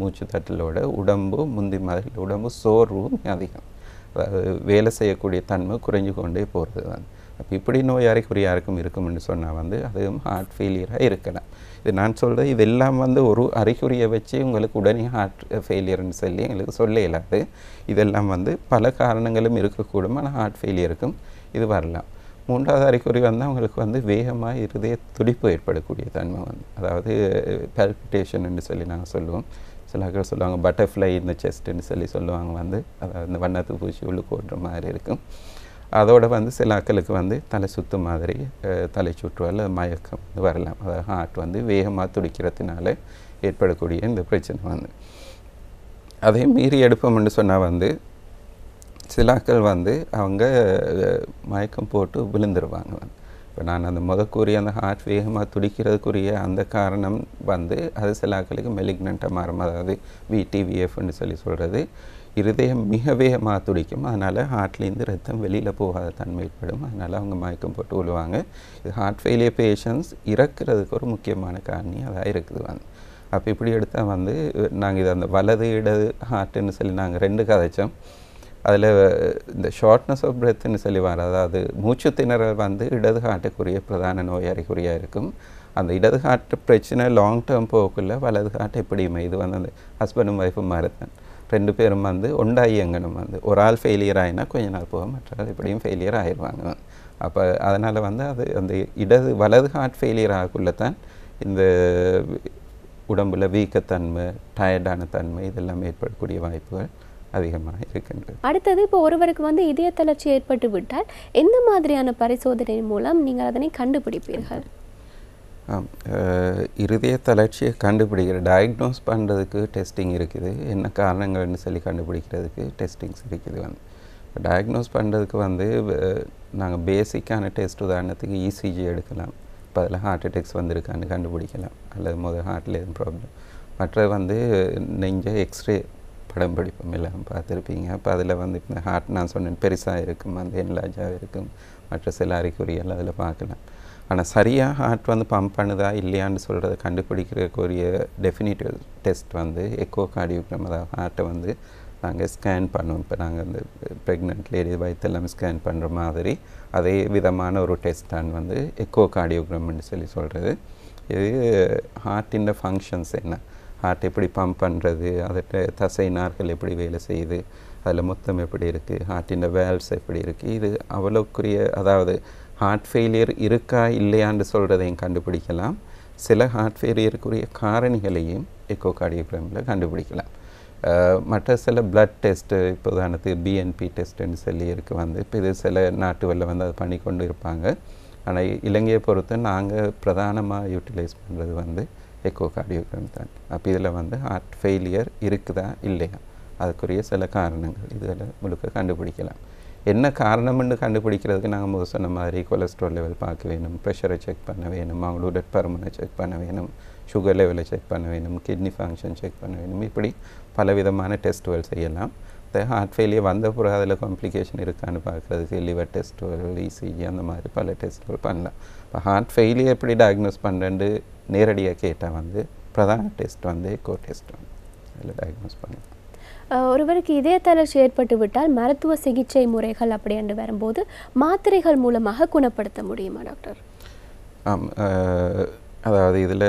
மூச்சு தட்டலோட உடம்பு முந்தி மாதிரி உடம்பு சோர்வும் அதிகம், அதாவது வேலை செய்யக்கூடிய தன்மை குறைஞ்சு கொண்டே போகிறது. வந்து அப்போ இப்படி நோய் அறிகுறி யாருக்கும் இருக்கும்னு சொன்னால் வந்து அதுவும் ஹார்ட் ஃபெயிலியராக இருக்கலாம். இது நான் சொல்கிறது இதெல்லாம் வந்து ஒரு அறிகுறியை வச்சு உங்களுக்கு உடனே ஹார்ட் ஃபெயிலியர்னு சொல்லி எங்களுக்கு சொல்ல இயலாது. இதெல்லாம் வந்து பல காரணங்களும் இருக்கக்கூடும், ஆனால் ஹார்ட் ஃபெயிலியருக்கும் இது வரலாம். மூன்றாவது அறிகுறி வந்து அவங்களுக்கு வந்து வேகமாக இருதய துடிப்பு ஏற்படக்கூடிய தன்மை. வந்து அதாவது பால்பிட்டேஷன்னு சொல்லி நாங்கள் சொல்லுவோம். சில பேர் சொல்லுவாங்க பட்டர்ஃப்ளை இந்த செஸ்ட்டுன்னு சொல்லி சொல்லுவாங்க. வந்து அதாவது இந்த வண்ணத்து பூச்சி உள்ளுக்கு ஓடுற மாதிரி இருக்கும். அதோட வந்து சில ஆட்களுக்கு வந்து தலை சுத்து மாதிரி தலை சுற்று அல்லது மயக்கம் வரலாம். அதாவது ஹார்ட் வந்து வேகமாக துடிக்கிறதுனால ஏற்படக்கூடிய இந்த பிரச்சனை வந்து அதே மீறி எடுப்போம்னு சொன்னால் வந்து சில ஆட்கள் வந்து அவங்க மயக்கம் போட்டு விழுந்துருவாங்க வந்து. இப்போ நான் அந்த கூறிய அந்த ஹார்ட் வேகமாக துடிக்கிறதுக்குரிய அந்த காரணம் வந்து அது சில ஆட்களுக்கு மெலிக்னண்ட்டாக மாறும். அதாவது VTVFன்னு சொல்கிறது இருதயம் மிக வேகமாக துடிக்கும். அதனால் ஹார்ட்லேருந்து ரத்தம் வெளியில் போகாத தன்மை ஏற்படும். அதனால் அவங்க மயக்கம் போட்டு விழுவாங்க. இது ஹார்ட் ஃபெயிலியர் பேஷண்ட்ஸ் இறக்குறதுக்கு ஒரு முக்கியமான காரணி அதாக இருக்குது வந்து. அப்போ இப்படி எடுத்தால் வந்து நாங்கள் இது அந்த வலது இடது ஹார்ட்டுன்னு நாங்கள் 2 கதைச்சோம். அதில் இந்த ஷார்ட்னஸ் ஆஃப் பிரெத்துன்னு வர, அதாவது மூச்சு திணறல் வந்து இடது ஹார்ட்டுக்குரிய பிரதான நோய் அறிகுறியாக இருக்கும். அந்த இடது ஹார்ட் பிரச்சனை லாங் டேர்ம் போகக்குள்ள வலது ஹார்ட் எப்படியுமே இது வந்து அந்த ஹஸ்பண்டும் ஒய்ஃபும் மாதிரி தான் 2 பேரும் வந்து ஒண்டாகி எங்கணும் வந்து ஒரு ஆள் ஃபெயிலியர் ஆகினா கொஞ்ச நாள் போக மற்ற ஆள் எப்படியும் ஃபெயிலியர் ஆகிடுவாங்க. அப்போ அதனால் வந்து அது அந்த வலது ஹார்ட் ஃபெயிலியர் ஆகக்குள்ள தான் இந்த உடம்புல வீக்கத்தன்மை, டயர்டான தன்மை இதெல்லாம் ஏற்படக்கூடிய வாய்ப்புகள் அதிகமாக இருக்கின்றது. அடுத்தது இப்போ ஒருவருக்கு வந்து இதய தளர்ச்சி ஏற்பட்டு விட்டால் எந்த மாதிரியான பரிசோதனை மூலம் நீங்கள் அதனை கண்டுபிடிப்பீர்கள்? இருதய தளர்ச்சியை கண்டுபிடிக்கிற டயக்னோஸ் பண்ணுறதுக்கு டெஸ்டிங் இருக்குது. என்ன காரணங்கள்னு கண்டுபிடிக்கிறதுக்கு டெஸ்டிங்ஸ் இருக்குது வந்து. டயக்னோஸ் பண்ணுறதுக்கு வந்து நாங்கள் பேசிக்கான டெஸ்ட் உதாரணத்துக்கு ECG எடுக்கலாம். இப்போ அதில் ஹார்ட் அட்டாக்ஸ் வந்திருக்கான்னு கண்டுபிடிக்கலாம். அல்லது ஹார்ட்டில் எதுவும் ப்ராப்ளம். மற்றது வந்து நெஞ்ச எக்ஸ்ரே படம் பிடிப்போம் எல்லாம் பார்த்துருப்பீங்க. அப்போ அதில் வந்து இப்போ ஹார்ட் நான் சொன்னேன் பெருசாக இருக்கும், அந்த என்லார்ஜாக இருக்கும், மற்ற சில அறிகுறிகள் அதில் பார்க்கலாம். ஆனால் சரியாக ஹார்ட் வந்து பம்ப் பண்ணுதா இல்லையான்னு சொல்கிறத கண்டுபிடிக்கிறக்கூடிய டெஃபினிட்டிவ் டெஸ்ட் வந்து எக்கோ கார்டியோகிராம். அதாவது ஹார்ட்டை வந்து நாங்கள் ஸ்கேன் பண்ணுவோம். இப்போ நாங்கள் அந்த ப்ரெக்னென்ட் லேடி வயிற்றெல்லாம் ஸ்கேன் பண்ணுற மாதிரி அதே விதமான ஒரு டெஸ்ட் தான் வந்து எக்கோ கார்டியோகிராம்னு சொல்கிறது. இது ஹார்ட்டின் ஃபங்க்ஷன்ஸ் என்ன, ஹார்ட் எப்படி பம்ப் பண்ணுறது, அதை தசை நார்கள் எப்படி வேலை செய்யுது, அதில் மொத்தம் எப்படி இருக்குது, ஹார்ட்டின் வேல்வ்ஸ் எப்படி இருக்குது, இது அவ்வளோக்குரிய அதாவது ஹார்ட் ஃபெயிலியர் இருக்கா இல்லையான்னு சொல்கிறதையும் கண்டுபிடிக்கலாம். சில ஹார்ட் ஃபெயிலியருக்குரிய காரணிகளையும் எக்கோ கார்டியோகிராமில் கண்டுபிடிக்கலாம். மற்ற சில பிளட் டெஸ்ட்டு, இப்போ உதாரணத்துக்கு BNP டெஸ்ட்டுன்னு இருக்கு வந்து. இப்போ இது சில நாட்டுகளில் வந்து அது பண்ணி கொண்டு இருப்பாங்க. ஆனால் இலங்கையை பொறுத்து நாங்கள் பிரதானமாக யூட்டிலைஸ் பண்ணுறது வந்து எக்கோ கார்டியோகிராம் தான். அப்போ இதில் வந்து ஹார்ட் ஃபெயிலியர் இருக்குதா இல்லையா அதுக்குரிய சில காரணங்கள் இதில் முழுக்க கண்டுபிடிக்கலாம். என்ன காரணம்னு கண்டுபிடிக்கிறதுக்கு நாங்கள் முதல் சொன்ன மாதிரி கொலஸ்ட்ரால் லெவல் பார்க்க வேணும், ப்ரெஷரை செக் பண்ண வேணும், அவங்களோட பருமனை செக் பண்ண வேணும், சுகர் லெவலை செக் பண்ண வேணும், கிட்னி ஃபங்க்ஷன் செக் பண்ண வேணும். இப்படி பலவிதமான டெஸ்ட்டுகள் செய்யலாம். ஹார்ட் ஃபெயிலியர் வந்த பிறகு அதில் காம்ப்ளிகேஷன் இருக்கான்னு பார்க்குறதுக்கு லிவர் டெஸ்ட்டுகள், ECG அந்த மாதிரி பல டெஸ்ட்டுகள் பண்ணலாம். இப்போ ஹார்ட் ஃபெயிலியர் எப்படி டயக்னோஸ் பண்ணுறேன்னு நேரடியாக கேட்டால் வந்து பிரதான டெஸ்ட் வந்து எக்கோ டெஸ்ட் வந்து அதில் டயக்னோஸ் பண்ணலாம். ஒருவருக்கு இதய தளர்ச்சி ஏற்பட்டு விட்டால் மருத்துவ சிகிச்சை முறைகள் அப்படின்ட்டு வரும்போது மாத்திரைகள் மூலமாக குணப்படுத்த முடியுமா டாக்டர்? அதாவது இதில்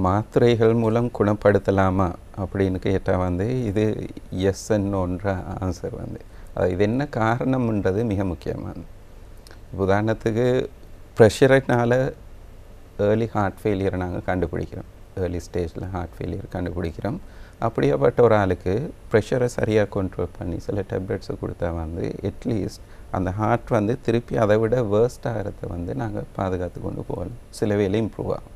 மாத்திரைகள் மூலம் குணப்படுத்தலாமா அப்படின்னு கேட்டால் வந்து இது எஸ்ன்னு ஆன்சர் வந்து. இது என்ன காரணம்ன்றது மிக முக்கியமானது. உதாரணத்துக்கு ப்ரெஷரினால் ஏர்லி ஹார்ட் ஃபெயிலியரை நாங்கள் கண்டுபிடிக்கிறோம், ஏர்லி ஸ்டேஜில் ஹார்ட் ஃபெயிலியர் கண்டுபிடிக்கிறோம். அப்படியேப்பட்ட ஒரு ஆளுக்கு ப்ரெஷரை சரியாக கண்ட்ரோல் பண்ணி சில டேப்லெட்ஸை கொடுத்தா வந்து அட்லீஸ்ட் அந்த ஹார்ட் வந்து திருப்பி அதை விட வேர்ஸ்ட் ஆகிறத வந்து நாங்கள் பாதுகாத்து கொண்டு போகலாம், சில வேலை இம்ப்ரூவ் ஆகும்.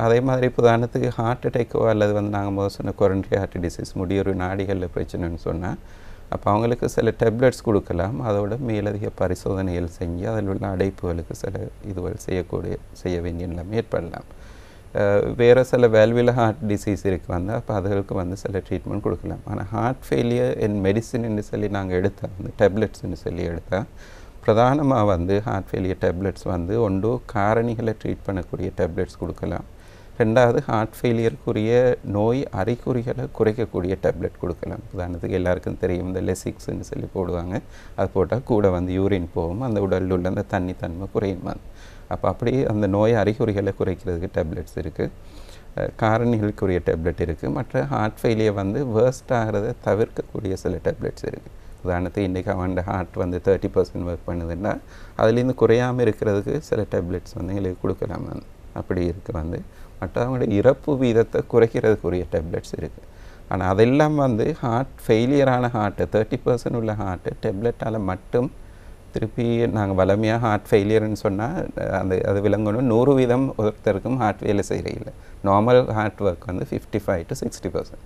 அதே மாதிரி இப்போ உதாரணத்துக்கு ஹார்ட் அட்டாக்கோ அல்லது வந்து நாங்கள் முதல் சொன்ன கொரோனரி ஹார்ட் டிசீஸ் முடியொரு நாடிகளில் பிரச்சனைன்னு சொன்னால் அப்போ அவங்களுக்கு சில டேப்லெட்ஸ் கொடுக்கலாம். அதோட மேலதிக பரிசோதனைகள் செஞ்சு அதில் உள்ள அடைப்புகளுக்கு சில இதுகள் செய்ய வேண்டிய நிலைமை ஏற்படலாம். வேறு சில வேல்வில் ஹார்ட் டிசீஸ் இருக்குது வந்து அப்போ அதுகளுக்கு வந்து சில ட்ரீட்மெண்ட் கொடுக்கலாம். ஆனால் ஹார்ட் ஃபெயிலியர் அண்ட் மெடிசின்னு சொல்லி எடுத்தால் வந்து டேப்லெட்ஸ்ன்னு எடுத்தால் பிரதானமாக வந்து ஹார்ட் ஃபெயிலியர் டேப்லெட்ஸ் வந்து ஒன்று காரணிகளை ட்ரீட் பண்ணக்கூடிய டேப்லெட்ஸ் கொடுக்கலாம். ரெண்டாவது ஹார்ட் ஃபெயிலியருக்குரிய நோய் அறிகுறிகளை குறைக்கக்கூடிய டேப்லெட் கொடுக்கலாம். உதாரணத்துக்கு எல்லாருக்கும் தெரியும் இந்த லெசிக்ஸ்ன்னு போடுவாங்க. அது போட்டால் கூட வந்து யூரின் போகும், அந்த உடலில் உள்ள அந்த தன்மை குறையும். அப்போ அப்படி அந்த நோய் அறிகுறிகளை குறைக்கிறதுக்கு டேப்லெட்ஸ் இருக்குது, காரணிகளுக்குரிய டேப்லெட் இருக்குது. மற்ற ஹார்ட் ஃபெயிலியர் வந்து வேர்ஸ்ட் ஆகிறத தவிர்க்கக்கூடிய சில டேப்லெட்ஸ் இருக்குது. உதாரணத்துக்கு இன்றைக்கி அவன் ஹார்ட் வந்து 30% ஒர்க் பண்ணுதுன்னா அதுலேருந்து குறையாமல் இருக்கிறதுக்கு சில டேப்லெட்ஸ் வந்து எங்களுக்கு கொடுக்கலாம். அப்படி இருக்குது வந்து மற்றவங்களோட இறப்பு வீதத்தை குறைக்கிறதுக்குரிய டேப்லெட்ஸ் இருக்குது. ஆனால் அதெல்லாம் வந்து ஹார்ட் ஃபெயிலியரான ஹார்ட்டு 30% உள்ள ஹார்ட்டு டெப்லெட்டால் மட்டும் திருப்பி நாங்கள் வளமையாக ஹார்ட் ஃபெயிலியர்னு சொன்னால் அது விளங்கணும் 100% ஒருத்தருக்கும் ஹார்ட் வேலை செய்கிறதில்லை. நார்மல் ஹார்ட் ஒர்க் வந்து 55 to 60%.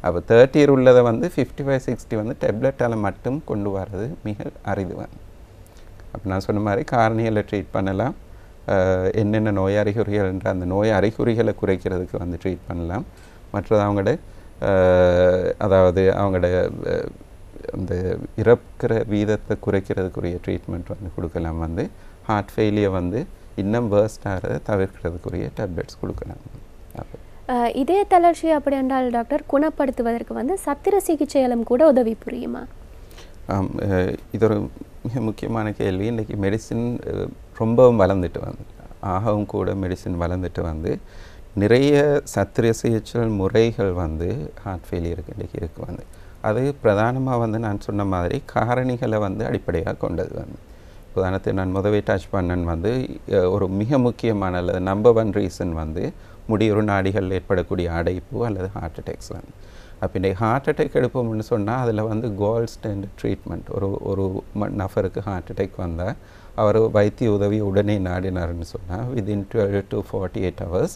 அப்போ 30 உள்ளதை வந்து 55-60 வந்து டெப்லெட்டால் மட்டும் கொண்டு வர்றது மிக அரிதுவான். அப்போ நான் சொன்ன மாதிரி காரணிகளை ட்ரீட் பண்ணலாம், என்னென்ன நோய் அறிகுறிகள் என்ற அந்த நோய் அறிகுறிகளை குறைக்கிறதுக்கு வந்து ட்ரீட் பண்ணலாம். மற்றது அவங்களோட அதாவது அவங்களோட அந்த இறக்கிற வீதத்தை குறைக்கிறதுக்குரிய ட்ரீட்மெண்ட் வந்து கொடுக்கலாம். வந்து ஹார்ட் ஃபெயிலியர் வந்து இன்னும் வேர்ஸ்ட் ஆகிறத தவிர்க்கிறதுக்குரிய டேப்லெட்ஸ் கொடுக்கலாம். இதே தளர்ச்சி அப்படி என்றால் டாக்டர் குணப்படுத்துவதற்கு வந்து சத்திர சிகிச்சைகளும் கூட உதவி புரியுமா? இது ஒரு மிக முக்கியமான கேள்வி. இன்றைக்கி மெடிசின் ரொம்பவும் வளர்ந்துட்டு வந்து ஆகவும் கூட மெடிசின் வளர்ந்துட்டு வந்து நிறைய சத்திர சிகிச்சை முறைகள் வந்து ஹார்ட் ஃபெயிலியருக்கு இன்றைக்கி இருக்குது வந்து. அது பிரதானமாக வந்து நான் சொன்ன மாதிரி காரணிகளை வந்து அடிப்படையாக கொண்டது வந்து. உதாரணத்தை நான் முதவே டச் பண்ணன் வந்து ஒரு மிக முக்கியமான அல்லது நம்பர் 1 ரீசன் வந்து முடியுறு நாடிகள் ஏற்படக்கூடிய அடைப்பு அல்லது ஹார்ட் அட்டாக்ஸ் வந்து. அப்போ இன்றைக்கு ஹார்ட் அட்டாக் எடுப்போம்னு சொன்னால் அதில் வந்து கோல்ட் ஸ்டாண்டர்ட் ட்ரீட்மெண்ட். ஒரு நபருக்கு ஹார்ட் அட்டாக் வந்தால் அவர் வைத்திய உதவி உடனே நாடினார்னு சொன்னால் வித்தின் 12 to 48 hours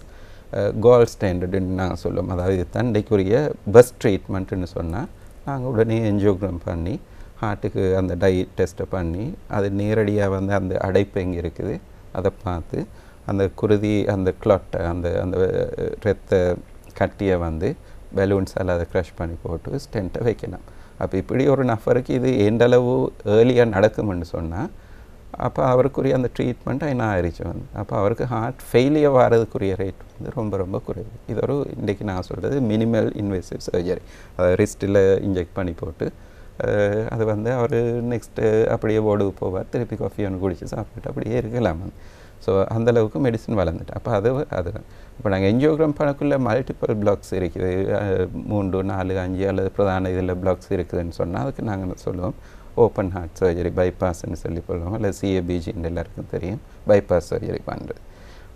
கோல்ட் ஸ்டாண்டர்டுன்னு நாங்கள் சொல்லுவோம். அதாவது இதுதான் இன்றைக்குரிய பெஸ்ட் ட்ரீட்மெண்ட்டுன்னு சொன்னால் நாங்கள் உடனே என்ஜியோகிராம் பண்ணி ஹார்ட்டுக்கு அந்த டை டெஸ்ட்டை பண்ணி அது நேரடியாக வந்து அந்த அடைப்பு எங்கே இருக்குது அதை பார்த்து அந்த குருதி அந்த கிளாட்டை அந்த அந்த இரத்த கட்டியை வந்து பலூன்ஸால் அதை க்ரஷ் பண்ணி போட்டு ஸ்டென்ட்டை வைக்கலாம். அப்போ இப்படி ஒரு நபருக்கு இது எந்தளவு ஏர்லியாக நடக்கும்னு சொன்னால் அப்போ அவருக்குரிய அந்த ட்ரீட்மெண்ட் என்ன ஆயிடுச்சு வந்து. அப்போ அவருக்கு ஹார்ட் ஃபெயிலியர் வரதுக்குரிய ரேட் வந்து ரொம்ப ரொம்ப குறைவு. இது ஒரு இன்றைக்கி நான் சொல்கிறது மினிமல் இன்வேசிவ் சர்ஜரி. அதை ரிஸ்ட்டில் இன்ஜெக்ட் பண்ணி போட்டு அது வந்து அவர் நெக்ஸ்ட்டு அப்படியே ஓடுக்கு போவார், திருப்பி காஃபி ஒன்று குடித்து சாப்பிட்டு அப்படியே இருக்கலாம். ஸோ அந்தளவுக்கு மெடிசின் வளர்ந்துட்டு அப்போ அது இப்போ நாங்கள் என்ஜியோகிராம் பண்ணக்குள்ளே மல்டிபிள் பிளாக்ஸ் இருக்குது, 3, 4, 5 அல்லது பிரதான இதில் பிளாக்ஸ் இருக்குதுன்னு சொன்னால் அதுக்கு நாங்கள் சொல்லுவோம் ஓப்பன் ஹார்ட் சர்ஜரி, பைபாஸ்ன்னு சொல்லி சொல்லுவோம். இல்லை சிஏபிஜின்னு எல்லாருக்கும் தெரியும், பைபாஸ் சர்ஜரி பண்ணுறது.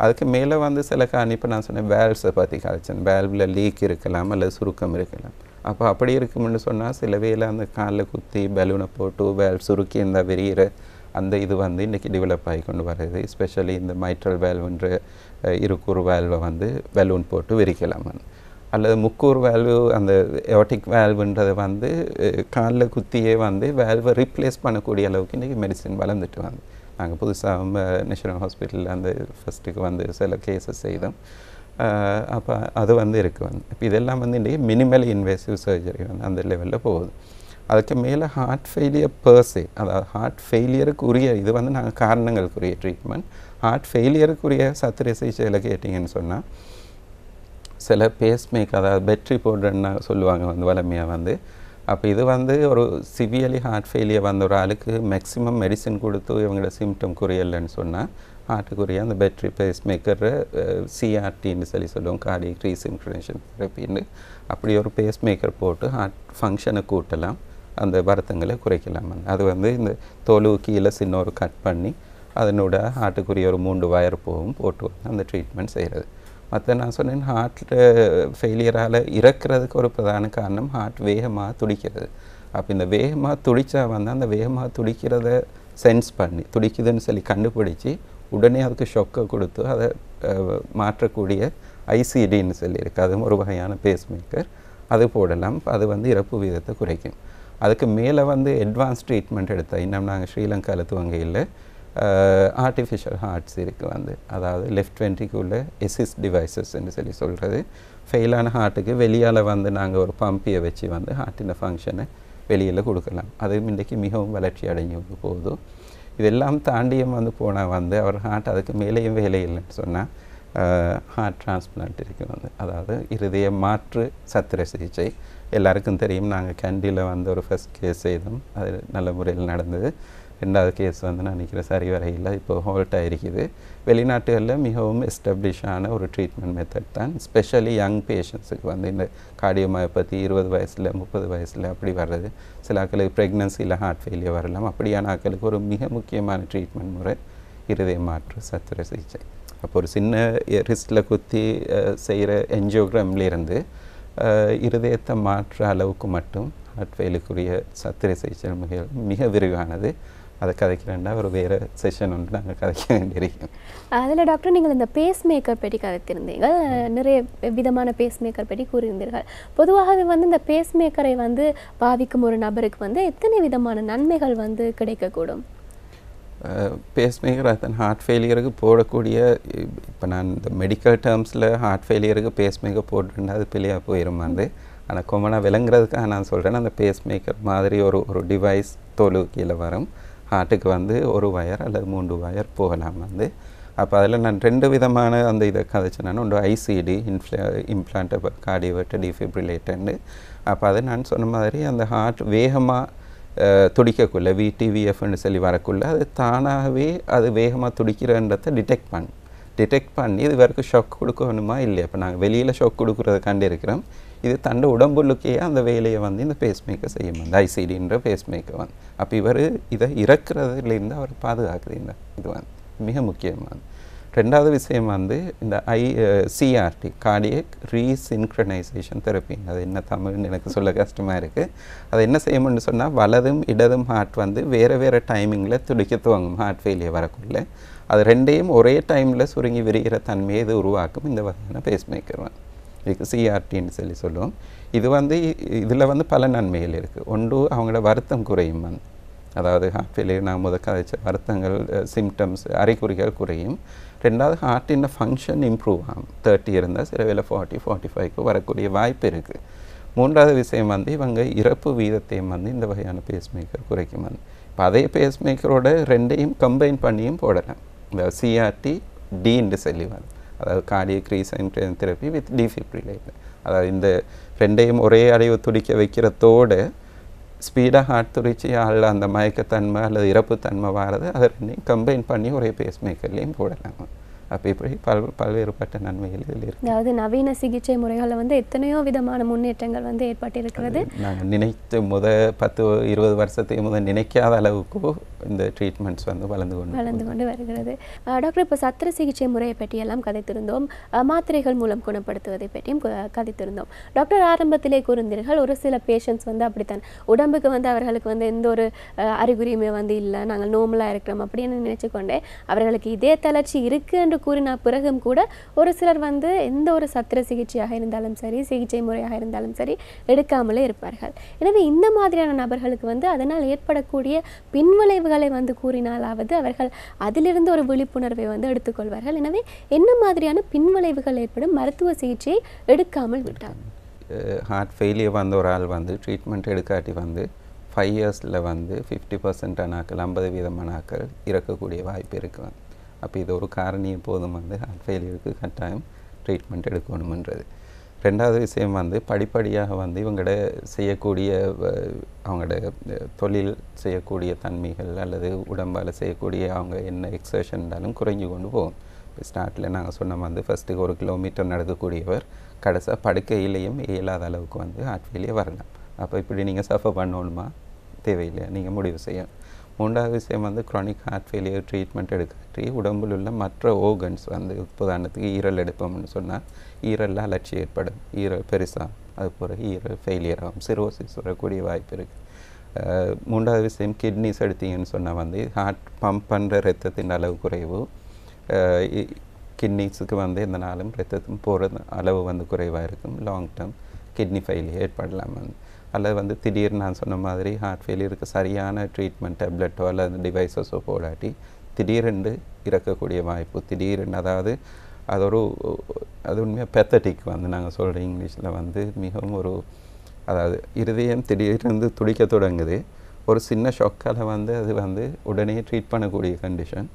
அதுக்கு மேலே வந்து சில இப்போ நான் சொன்னேன் வேல்வ்ஸை பற்றி கழிச்சேன். வேல்வில் லீக் இருக்கலாம் அல்லது சுருக்கம் இருக்கலாம். அப்போ அப்படி இருக்கும்னு சொன்னால் சில வேளை அந்த காலில் குத்தி பலூனை போட்டு வேல்வ் சுருக்கி இந்த விரிகிற அந்த இது வந்து இன்றைக்கி டெவலப் ஆகி கொண்டு வருது. எஸ்பெஷலி இந்த மைட்ரல் வேல்வுன்ற இருக்கூறு வேல்வை வந்து பலூன் போட்டு விரிக்கலாம். அல்லது முக்கூர் வேல்வு அந்த எவட்டிக் வேல்வுன்றதை வந்து காலில் குத்தியே வந்து வேல்வை ரீப்ளேஸ் பண்ணக்கூடிய அளவுக்கு இன்றைக்கி மெடிசின் வளர்ந்துட்டு வந்து நாங்கள் புதுசாக நேஷனல் ஹாஸ்பிட்டலில் அந்த ஃபஸ்ட்டுக்கு வந்து சில கேஸஸ் செய்தோம். அப்போ அது வந்து இருக்குது வந்து. இப்போ இதெல்லாம் வந்து இன்றைக்கி மினிமல் இன்வேசிவ் சர்ஜரி வந்து அந்த லெவலில் போகுது. அதுக்கு மேலே ஹார்ட் ஃபெயிலியர் பர்சே, அதாவது ஹார்ட் ஃபெயிலியருக்குரிய இது வந்து நாங்கள் காரணங்களுக்குரிய ட்ரீட்மெண்ட். ஹார்ட் ஃபெயிலியருக்குரிய சத்திர சிகிச்சையில் கேட்டிங்கன்னு சொன்னால் சில பேஸ்மேக் அதாவது பேட்ரி போடுறேன்னு சொல்லுவாங்க வந்து வளமையாக வந்து. அப்போ இது வந்து ஒரு சிவியர்லி ஹார்ட் ஃபெயிலியர் வந்த ஒரு ஆளுக்கு மேக்ஸிமம் மெடிசின் கொடுத்து இவங்களோட சிம்டம் குறையலைன்னு சொன்னால் ஹார்ட்டுக்குரிய அந்த பேட்ரி பேஸ்மேக்கர் சிஆர்டின்னு சொல்லுவோம், கார்டியக் ரீசின்க்ரனேஷன் தெரப்பின்னு. அப்படி ஒரு பேஸ்மேக்கர் போட்டு ஹார்ட் ஃபங்க்ஷனை கூட்டலாம், அந்த வருத்தங்களை குறைக்கலாம். அது வந்து இந்த தோலு கீழே சின்ன ஒரு கட் பண்ணி அதனோட ஹார்ட்டுக்குரிய ஒரு 3 வயர் போட்டு அந்த ட்ரீட்மெண்ட் செய்கிறது. மற்ற நான் சொன்னேன் ஹார்ட் ஃபெயிலியரால் இறக்கிறதுக்கு ஒரு பிரதான காரணம் ஹார்ட் வேகமாக துடிக்கிறது. அப்போ இந்த வேகமாக துடித்தா வந்து அந்த வேகமாக துடிக்கிறத சென்ஸ் பண்ணி துடிக்குதுன்னு சொல்லி கண்டுபிடிச்சி உடனே அதுக்கு ஷொக்கை கொடுத்து அதை மாற்றக்கூடிய ஐசிடின்னு சொல்லியிருக்கு, அதுவும் ஒரு வகையான பேஸ்மேக்கர், அது போடலாம். அது வந்து இறப்பு வீதத்தை குறைக்கும். அதுக்கு மேலே வந்து அட்வான்ஸ் ட்ரீட்மெண்ட் எடுத்தால் இன்னும் நாங்கள் ஸ்ரீலங்காவில் துவங்கையில் ஆர்டிஃபிஷியல் ஹார்ட்ஸ் இருக்குது வந்து, அதாவது லெஃப்ட் வென்ட்ரிக்குள்ள எசிஸ்ட் டிவைசஸ்ன்னு சொல்லி சொல்கிறது. ஃபெயிலான ஹார்ட்டுக்கு வெளியால் வந்து நாங்கள் ஒரு பம்பியை வச்சு வந்து ஹார்ட்டின் ஃபங்க்ஷனை வெளியில் கொடுக்கலாம். அதுவும் இன்றைக்கி மிகவும் வளர்ச்சி அடைஞ்சு போகுது. இதெல்லாம் தாண்டியும் வந்து போனால் வந்து அவர் ஹார்ட் அதுக்கு மேலேயும் வேலை இல்லைன்னு சொன்னால் ஹார்ட் டிரான்ஸ்பிளான்ட் இருக்குது வந்து, அதாவது இருதய மாற்று சத்திர சிகிச்சை. எல்லாருக்கும் தெரியும், நாங்கள் கேண்டியில் வந்து ஒரு ஃபஸ்ட் கேஸ் செய்தோம், அது நல்ல முறையில் நடந்தது. 2வது கேஸ் வந்து நான் நினைக்கிறேன் சரி வரையில் இப்போ ஹோல்ட் ஆகிருக்குது. வெளிநாட்டுகளில் மிகவும் எஸ்டாப்ளிஷான ஒரு ட்ரீட்மெண்ட் மெத்தட் தான். ஸ்பெஷலி யங் பேஷண்ட்ஸுக்கு வந்து இந்த கார்டியோமயோபதி 20 வயசில் 30 வயசில் அப்படி வர்றது, சில ஆக்களுக்கு ப்ரெக்னன்சியில் ஹார்ட் ஃபெயிலியர் வரலாம். அப்படியான ஆக்களுக்கு ஒரு மிக முக்கியமான ட்ரீட்மெண்ட் முறை இருதய மாற்று சத்திர சிகிச்சை. அப்போ ஒரு சின்ன ரிஸ்ட்டில் குத்தி செய்கிற என்ஜியோகிராம்லேருந்து இருதயத்தை மாற்ற அளவுக்கு மட்டும் ஹார்ட் ஃபெயிலுக்குரிய சத்திர சிகிச்சை மிக விரிவானது. அதை கதைக்கிறேன்டா ஒரு வேறு செஷன் ஒன்று நாங்கள் கதைக்க வேண்டியிருக்கோம். அதில் டாக்டர் நீங்கள் இந்த பேஸ் மேக்கர் பற்றி கதைத்திருந்தீங்க, நிறைய விதமான பேஸ் மேக்கர் பற்றி கூறியிருந்தீர்கள். பொதுவாகவே வந்து இந்த பேஸ் மேக்கரை வந்து பாவிக்கும் ஒரு நபருக்கு வந்து எத்தனை விதமான நன்மைகள் வந்து கிடைக்கக்கூடும்? பேஸ் மேக்கர் அதன் ஹார்ட் ஃபெயிலியருக்கு போடக்கூடிய, இப்போ நான் இந்த மெடிக்கல் டேர்ம்ஸில் ஹார்ட் ஃபெயிலியருக்கு பேஸ் மேக்கர் போட்டுருந்தா அது பிள்ளையாக போயிடும் வந்து. ஆனால் கொமனாக விளங்குறதுக்காக நான் சொல்கிறேன், அந்த பேஸ் மேக்கர் மாதிரி ஒரு டிவைஸ் தோலு கீழே வரும். ஹார்ட்டுக்கு வந்து ஒரு வயர் அல்லது 3 வயர் போகலாம் வந்து. அப்போ அதில் நான் 2 விதமான அந்த இதை கதைச்சேன். ஒன்று ஐசிடி, இம்ப்ளான்டபிள் கார்டியோவர்ட்டர் டிஃபிப்ரிலேட்டர்னு. அப்போ அதை நான் சொன்ன மாதிரி அந்த ஹார்ட் வேகமாக துடிக்கக்குள்ள விடிவிஎஃப்னு சொல்லி வரக்குள்ள அது தானாகவே அது வேகமாக துடிக்கிறன்றதை டிடெக்ட் பண்ணி இது வரைக்கும் ஷாக் கொடுக்கணுமா இல்லையா. இப்போ நாங்கள் வெளியில் ஷாக் கொடுக்குறத கண்டு இருக்கிறோம். இது தண்ட உடம்புலுக்கே அந்த வேலையை வந்து இந்த பேஸ் மேக்கர் செய்யும், அந்த ஐசிடின்ற பேஸ் மேக்கர் வந்து. அப்போ இவர் இதை இறக்குறதுலேருந்து அவர் பாதுகாக்குது. இந்த இது வந்து மிக முக்கியமானது. 2வது விஷயம் வந்து இந்த சிஆர்டி, கார்டியக் ரீசின்க்ரனைசேஷன் தெரப்பி. அது என்ன தமிழ்னு எனக்கு சொல்ல கஷ்டமாக இருக்குது. அதை என்ன செய்யணும்னு சொன்னால் வலதும் இடதும் ஹார்ட் வந்து வேறு டைமிங்கில் துடிக்க துவங்கும் ஹார்ட் ஃபெயிலியர் வரக்குள்ள. அது 2யும் ஒரே டைமில் சுருங்கி விரிகிற தன்மையை இது உருவாக்கும் இந்த வகையான பேஸ் மேக்கர் வந்து. இதுக்கு சிஆர்டின்னு சொல்லுவோம். இது வந்து இதில் வந்து பல நன்மைகள் இருக்குது. ஒன்று அவங்களோட வருத்தம் குறையும் வந்து. அதாவது ஹார்ட் ஃபெயிலியர் நான் கதைச்ச வருத்தங்கள் சிம்டம்ஸ் அறிகுறிகள் குறையும். 2வது ஹார்ட்டின் ஃபங்க்ஷன் இம்ப்ரூவ் ஆகும். 30 இருந்தால் சில வேலை 40-45க்கு வரக்கூடிய வாய்ப்பு இருக்குது. 3வது விஷயம் வந்து இவங்க இறப்பு வீதத்தையும் வந்து இந்த வகையான பேஸ் மேக்கர் குறைக்கும் வந்து. இப்போ அதே பேஸ் மேக்கரோட 2யும் கம்பைன் பண்ணியும் போடலாம். இந்த சிஆர்டி டின்னு சொல்லி வந்து, அதாவது cardiac re-sign therapy with defibrillator. அதாவது இந்த 2யும் ஒரே அளவு துடிக்க வைக்கிறதோடு ஸ்பீடாக ஹார்ட் துடிச்சு அதில் அந்த மயக்கத்தன்மை அல்லது இறப்புத்தன்மை வர்றது அதை 2யும் கம்பைன் பண்ணி ஒரே பேஸ் மேக்கர்லேயும் போடலாம். அப்போ இப்படி பல்வேறுபட்ட நன்மைகள் இதில் இருக்குது. அதாவது நவீன சிகிச்சை முறைகளில் வந்து எத்தனையோ விதமான முன்னேற்றங்கள் வந்து ஏற்பட்டிருக்கிறது. நாங்கள் நினைத்த 10-20 வருஷத்துக்கு நினைக்காத அளவுக்கு இந்த ட்ரீட்மெண்ட்ஸ் வந்து வளர்ந்து கொண்டு வருகிறது. டாக்டர், இப்போ சத்திர சிகிச்சை முறையை பற்றியெல்லாம் கதைத்திருந்தோம், மாத்திரைகள் மூலம் குணப்படுத்துவதை பற்றியும் கதைத்திருந்தோம். டாக்டர், ஆரம்பத்திலே கூறினீர்கள் ஒரு சில பேஷண்ட்ஸ் வந்து அப்படித்தான் உடம்புக்கு வந்து அவர்களுக்கு வந்து எந்த ஒரு அறிகுறியுமே வந்து இல்லை, நாங்கள் நோமலாக இருக்கிறோம் அப்படின்னு நினைச்சுக்கொண்டே அவர்களுக்கு இதே தளர்ச்சி இருக்குது என்று கூறின பிறகும் கூட ஒரு சிலர் வந்து எந்த ஒரு சத்திர சிகிச்சையாக இருந்தாலும் சரி, சிகிச்சை முறையாக இருந்தாலும் சரி எடுக்காமலே இருப்பார்கள். எனவே இந்த மாதிரியான நபர்களுக்கு வந்து அதனால் ஏற்படக்கூடிய பின்விளைவுகளை வந்து கூறினாலாவது அவர்கள் அதிலிருந்து ஒரு விழிப்புணர்வை வந்து எடுத்துக்கொள்வார்கள். எனவே என்ன மாதிரியான பின்விளைவுகள் ஏற்படும் மருத்துவ சிகிச்சையை எடுக்காமல் விட்டார்? ஹார்ட் ஃபெயிலியர் வந்த ஒரு ஆள் வந்து ட்ரீட்மெண்ட் எடுக்காட்டி வந்து 5 இயர்ஸில் வந்து 50% ஆனாக்கள் 50% ஆக்கள் இறக்கக்கூடிய வாய்ப்பு இருக்குது. அப்போ இது ஒரு காரணி எப்போதும் வந்து ஹார்ட் ஃபெயிலியருக்கு கட்டாயம் ட்ரீட்மெண்ட் எடுக்கணுமன்றது. 2வது விஷயம் வந்து படிப்படியாக வந்து இவங்களோட செய்யக்கூடிய அவங்களோட தொழில் செய்யக்கூடிய தன்மைகள் அல்லது உடம்பால் செய்யக்கூடிய அவங்க என்ன எக்ஸர்ஷன் இருந்தாலும் குறைஞ்சு கொண்டு போகும். இப்போ ஸ்டார்ட்டில் நாங்கள் சொன்ன வந்து ஃபஸ்ட்டுக்கு 1 கிலோமீட்டர் நடக்கக்கூடியவர் கடைசியாக படுக்கையிலையும் இயலாத அளவுக்கு வந்து ஹார்ட் ஃபெயிலியர் வரலாம். அப்போ இப்படி நீங்கள் சஃபர் பண்ணணுமா தேவையில்லையா, நீங்கள் முடிவு செய்யணும். 3வது விஷயம் வந்து க்ரானிக் ஹார்ட் ஃபெயிலியர் ட்ரீட்மெண்ட் எடுக்காட்டி உடம்பில் உள்ள மற்ற ஓர்கன்ஸ் வந்து உதாரணத்துக்கு ஈரல் எடுப்போம்னு சொன்னால் ஈரலில் அலர்ச்சி ஏற்படும், ஈரல் பெருசாக, அது பிறகு ஈரல் ஃபெயிலியர் ஆகும், சிரோசிஸ் வரக்கூடிய வாய்ப்பு இருக்குது. 3வது விஷயம் கிட்னிஸ் எடுத்தீங்கன்னு சொன்னால் வந்து ஹார்ட் பம்ப் பண்ணுற ரத்தத்தின் அளவு குறைவு, கிட்னிஸுக்கு வந்து எந்த நாளும் ரத்தத்தும் போகிற அளவு வந்து குறைவாக இருக்கும். லாங் டேர்ம் கிட்னி ஃபெயிலியர் ஏற்படலாம் வந்து. அல்லது வந்து திடீர்னு நான் சொன்ன மாதிரி ஹார்ட் ஃபெயிலியருக்கு சரியான ட்ரீட்மெண்ட் டேப்லெட்டோ அல்லது டிவைஸஸோ போடாட்டி திடீரென்று இறக்கக்கூடிய வாய்ப்பு. திடீரென்று அதாவது அது உண்மையாக பெத்தட்டிக் வந்து நாங்கள் சொல்கிற இங்கிலீஷில் வந்து மிகவும் அதாவது இருதயம் திடீர்னு துடிக்க தொடங்குது. ஒரு சின்ன ஷொக்கால் வந்து அது வந்து உடனே ட்ரீட் பண்ணக்கூடிய கண்டிஷன்.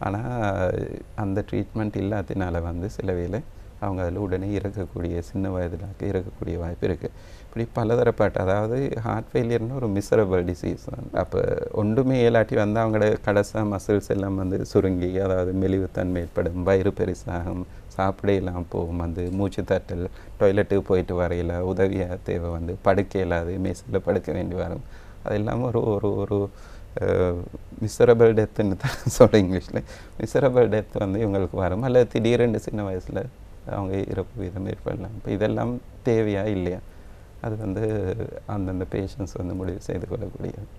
ஆனால் அந்த ட்ரீட்மெண்ட் இல்லாதனால வந்து சில வேளை அவங்க அதில் உடனே இறக்கக்கூடிய சின்ன வயதில் இறக்கக்கூடிய வாய்ப்பு இருக்குது. இப்படி பலதரப்பட்ட அதாவது ஹார்ட் ஃபெயிலியர்னு ஒரு மிசரபிள் டிசீஸ். அப்போ ஒன்றுமே இயலாட்டி வந்து அவங்களோட கடைசா மசில்ஸ் எல்லாம் வந்து சுருங்கி அதாவது மெலிவுத்தன்மை ஏற்படும், வயிறு பெருசாகும், சாப்பிட இல்லாமல் போகும், வந்து மூச்சு தட்டல், டாய்லெட்டுக்கு போயிட்டு வரையில் உதவியாக தேவை, வந்து படுக்க இல்லாது மேசில் படுக்க வேண்டி வரும். அது இல்லாமல் ஒரு மிசரபிள் டெத்துன்னு தான் சொல்கிறேன் இங்கிலீஷில். மிசரபிள் டெத் வந்து இவங்களுக்கு வரும். அல்லது திடீரென்று சின்ன வயசில் அவங்க இறப்பு வீதம் ஏற்படலாம். இப்போ இதெல்லாம் தேவையா இல்லையா, அது வந்து அந்தந்த பேஷண்ட்ஸ் வந்து முடிவு செய்து கொள்ளக்கூடியது.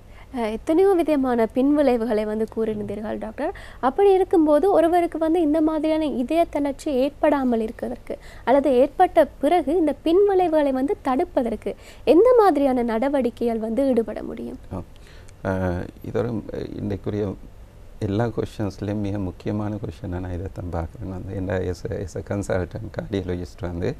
எத்தனையோ விதமான பின்விளைவுகளை வந்து கூறியிருந்தீர்கள் டாக்டர். அப்படி இருக்கும்போது ஒருவருக்கு வந்து இந்த மாதிரியான இதய தளர்ச்சி ஏற்படாமல் இருக்கிறதற்கு அல்லது ஏற்பட்ட பிறகு இந்த பின்விளைவுகளை வந்து தடுப்பதற்கு எந்த மாதிரியான நடவடிக்கைகள் வந்து ஈடுபட முடியும்? இதோட இன்றைக்குரிய எல்லா கொஷின்ஸ்லேயும் மிக முக்கியமான கொஷினை நான் இதைத்தான் பார்க்குறேன். வந்து என்ன எஸ் அ கன்சல்டன்ட் கார்டியாலஜிஸ்ட் வந்து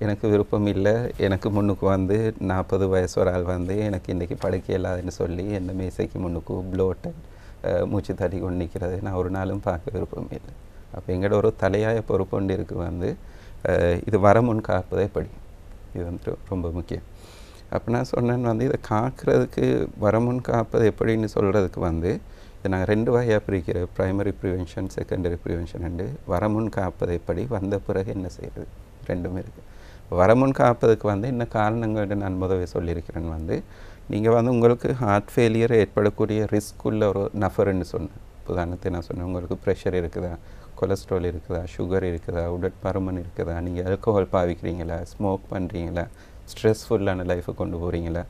எனக்கு விருப்பம் இல்லை, எனக்கு முன்னுக்கு வந்து 40 வயசு ஒரு ஆள் வந்து எனக்கு இன்றைக்கி படுக்க இல்லாதுன்னு சொல்லி என்ன மேசைக்கு முன்னுக்கு ப்ளோட்டை மூச்சு தட்டி கொண்டு நிற்கிறது நான் ஒரு நாளும் பார்க்க விருப்பம் இல்லை. அப்போ எங்களோட ஒரு தலையாய பொறுப்பு ஒன்று இருக்குது வந்து இது வர முன் காப்பதே படி, இது வந்து ரொம்ப முக்கியம். அப்போ நான் சொன்னேன் வந்து இதை காக்கிறதுக்கு வரமுன் காப்பது எப்படின்னு சொல்கிறதுக்கு வந்து இதை நாங்கள் 2 வகையாக பிரிக்கிற ப்ரைமரி ப்ரிவென்ஷன், செகண்டரி ப்ரிவென்ஷன் உண்டு. வரமுன் காப்பது எப்படி, வந்த பிறகு என்ன செய்கிறது, ரெண்டுமே இருக்குது. வரமுன் காப்பதுக்கு வந்து என்ன காரணங்கள்னு நான் முதவே சொல்லியிருக்கிறேன். வந்து நீங்கள் வந்து உங்களுக்கு ஹார்ட் ஃபெயிலியர் ஏற்படக்கூடிய ரிஸ்க் உள்ள ஒரு நஃபர்ன்னு சொன்னேன். உதாரணத்தை நான் சொன்னேன், உங்களுக்கு ப்ரெஷர் இருக்குதா, கொலஸ்ட்ரால் இருக்குதா, சுகர் இருக்குதா, உடற்பருமன் இருக்குதா, நீங்கள் ஆல்கஹால் பாவிக்கிறீங்களா, ஸ்மோக் பண்ணுறீங்களா, ஸ்ட்ரெஸ்ஃபுல்லான லைஃப்பை கொண்டு போகிறீங்களா,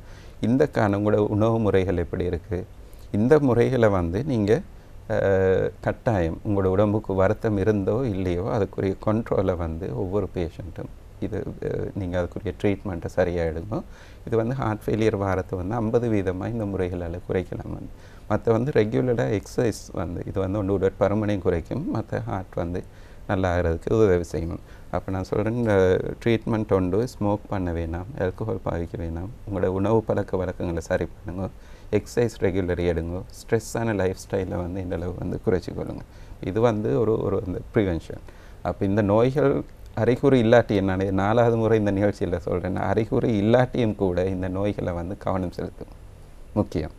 இந்த உங்களோட உணவு முறைகள் எப்படி இருக்குது, இந்த முறைகளை வந்து நீங்கள் கட்டாயம் உங்களோட உடம்புக்கு வருத்தம் இருந்தோ இல்லையோ அதுக்குரிய கண்ட்ரோலை வந்து ஒவ்வொரு பேஷண்ட்டும் இது நீங்கள் அதுக்குரிய ட்ரீட்மெண்ட்டை சரியாக எடுங்க. இது வந்து ஹார்ட் ஃபெயிலியர் வாரத்தை வந்து 50% இந்த முறைகளால் குறைக்கலாம். வந்து மற்ற வந்து ரெகுலராக எக்ஸசைஸ் வந்து இது வந்து ஒன்று உடற்பருமனையும் குறைக்கும், மற்ற ஹார்ட் வந்து நல்லா ஆகிறதுக்கு உதவி செய்யணும். அப்போ நான் சொல்கிறேன், இந்த ட்ரீட்மெண்ட் ஒன்று ஸ்மோக் பண்ண வேணாம், ஆல்கஹால் பாவிக்க வேணாம், உங்களோட உணவு பழக்க வழக்கங்களை சரி பண்ணுங்க, எக்ஸசைஸ் ரெகுலரி எடுங்க, ஸ்ட்ரெஸ்ஸான லைஃப் ஸ்டைலை வந்து இந்த அளவு வந்து குறைச்சிக்கொள்ளுங்க. இது வந்து ஒரு அந்த ப்ரிவென்ஷன். அப்போ இந்த நோய்கள் அறிகுறி இல்லாட்டி, நான் 4வது முறை இந்த நிகழ்ச்சியில் சொல்கிறேன், அறிகுறி இல்லாட்டியும் கூட இந்த நோய்களை வந்து கவனம் செலுத்தும் முக்கியம்.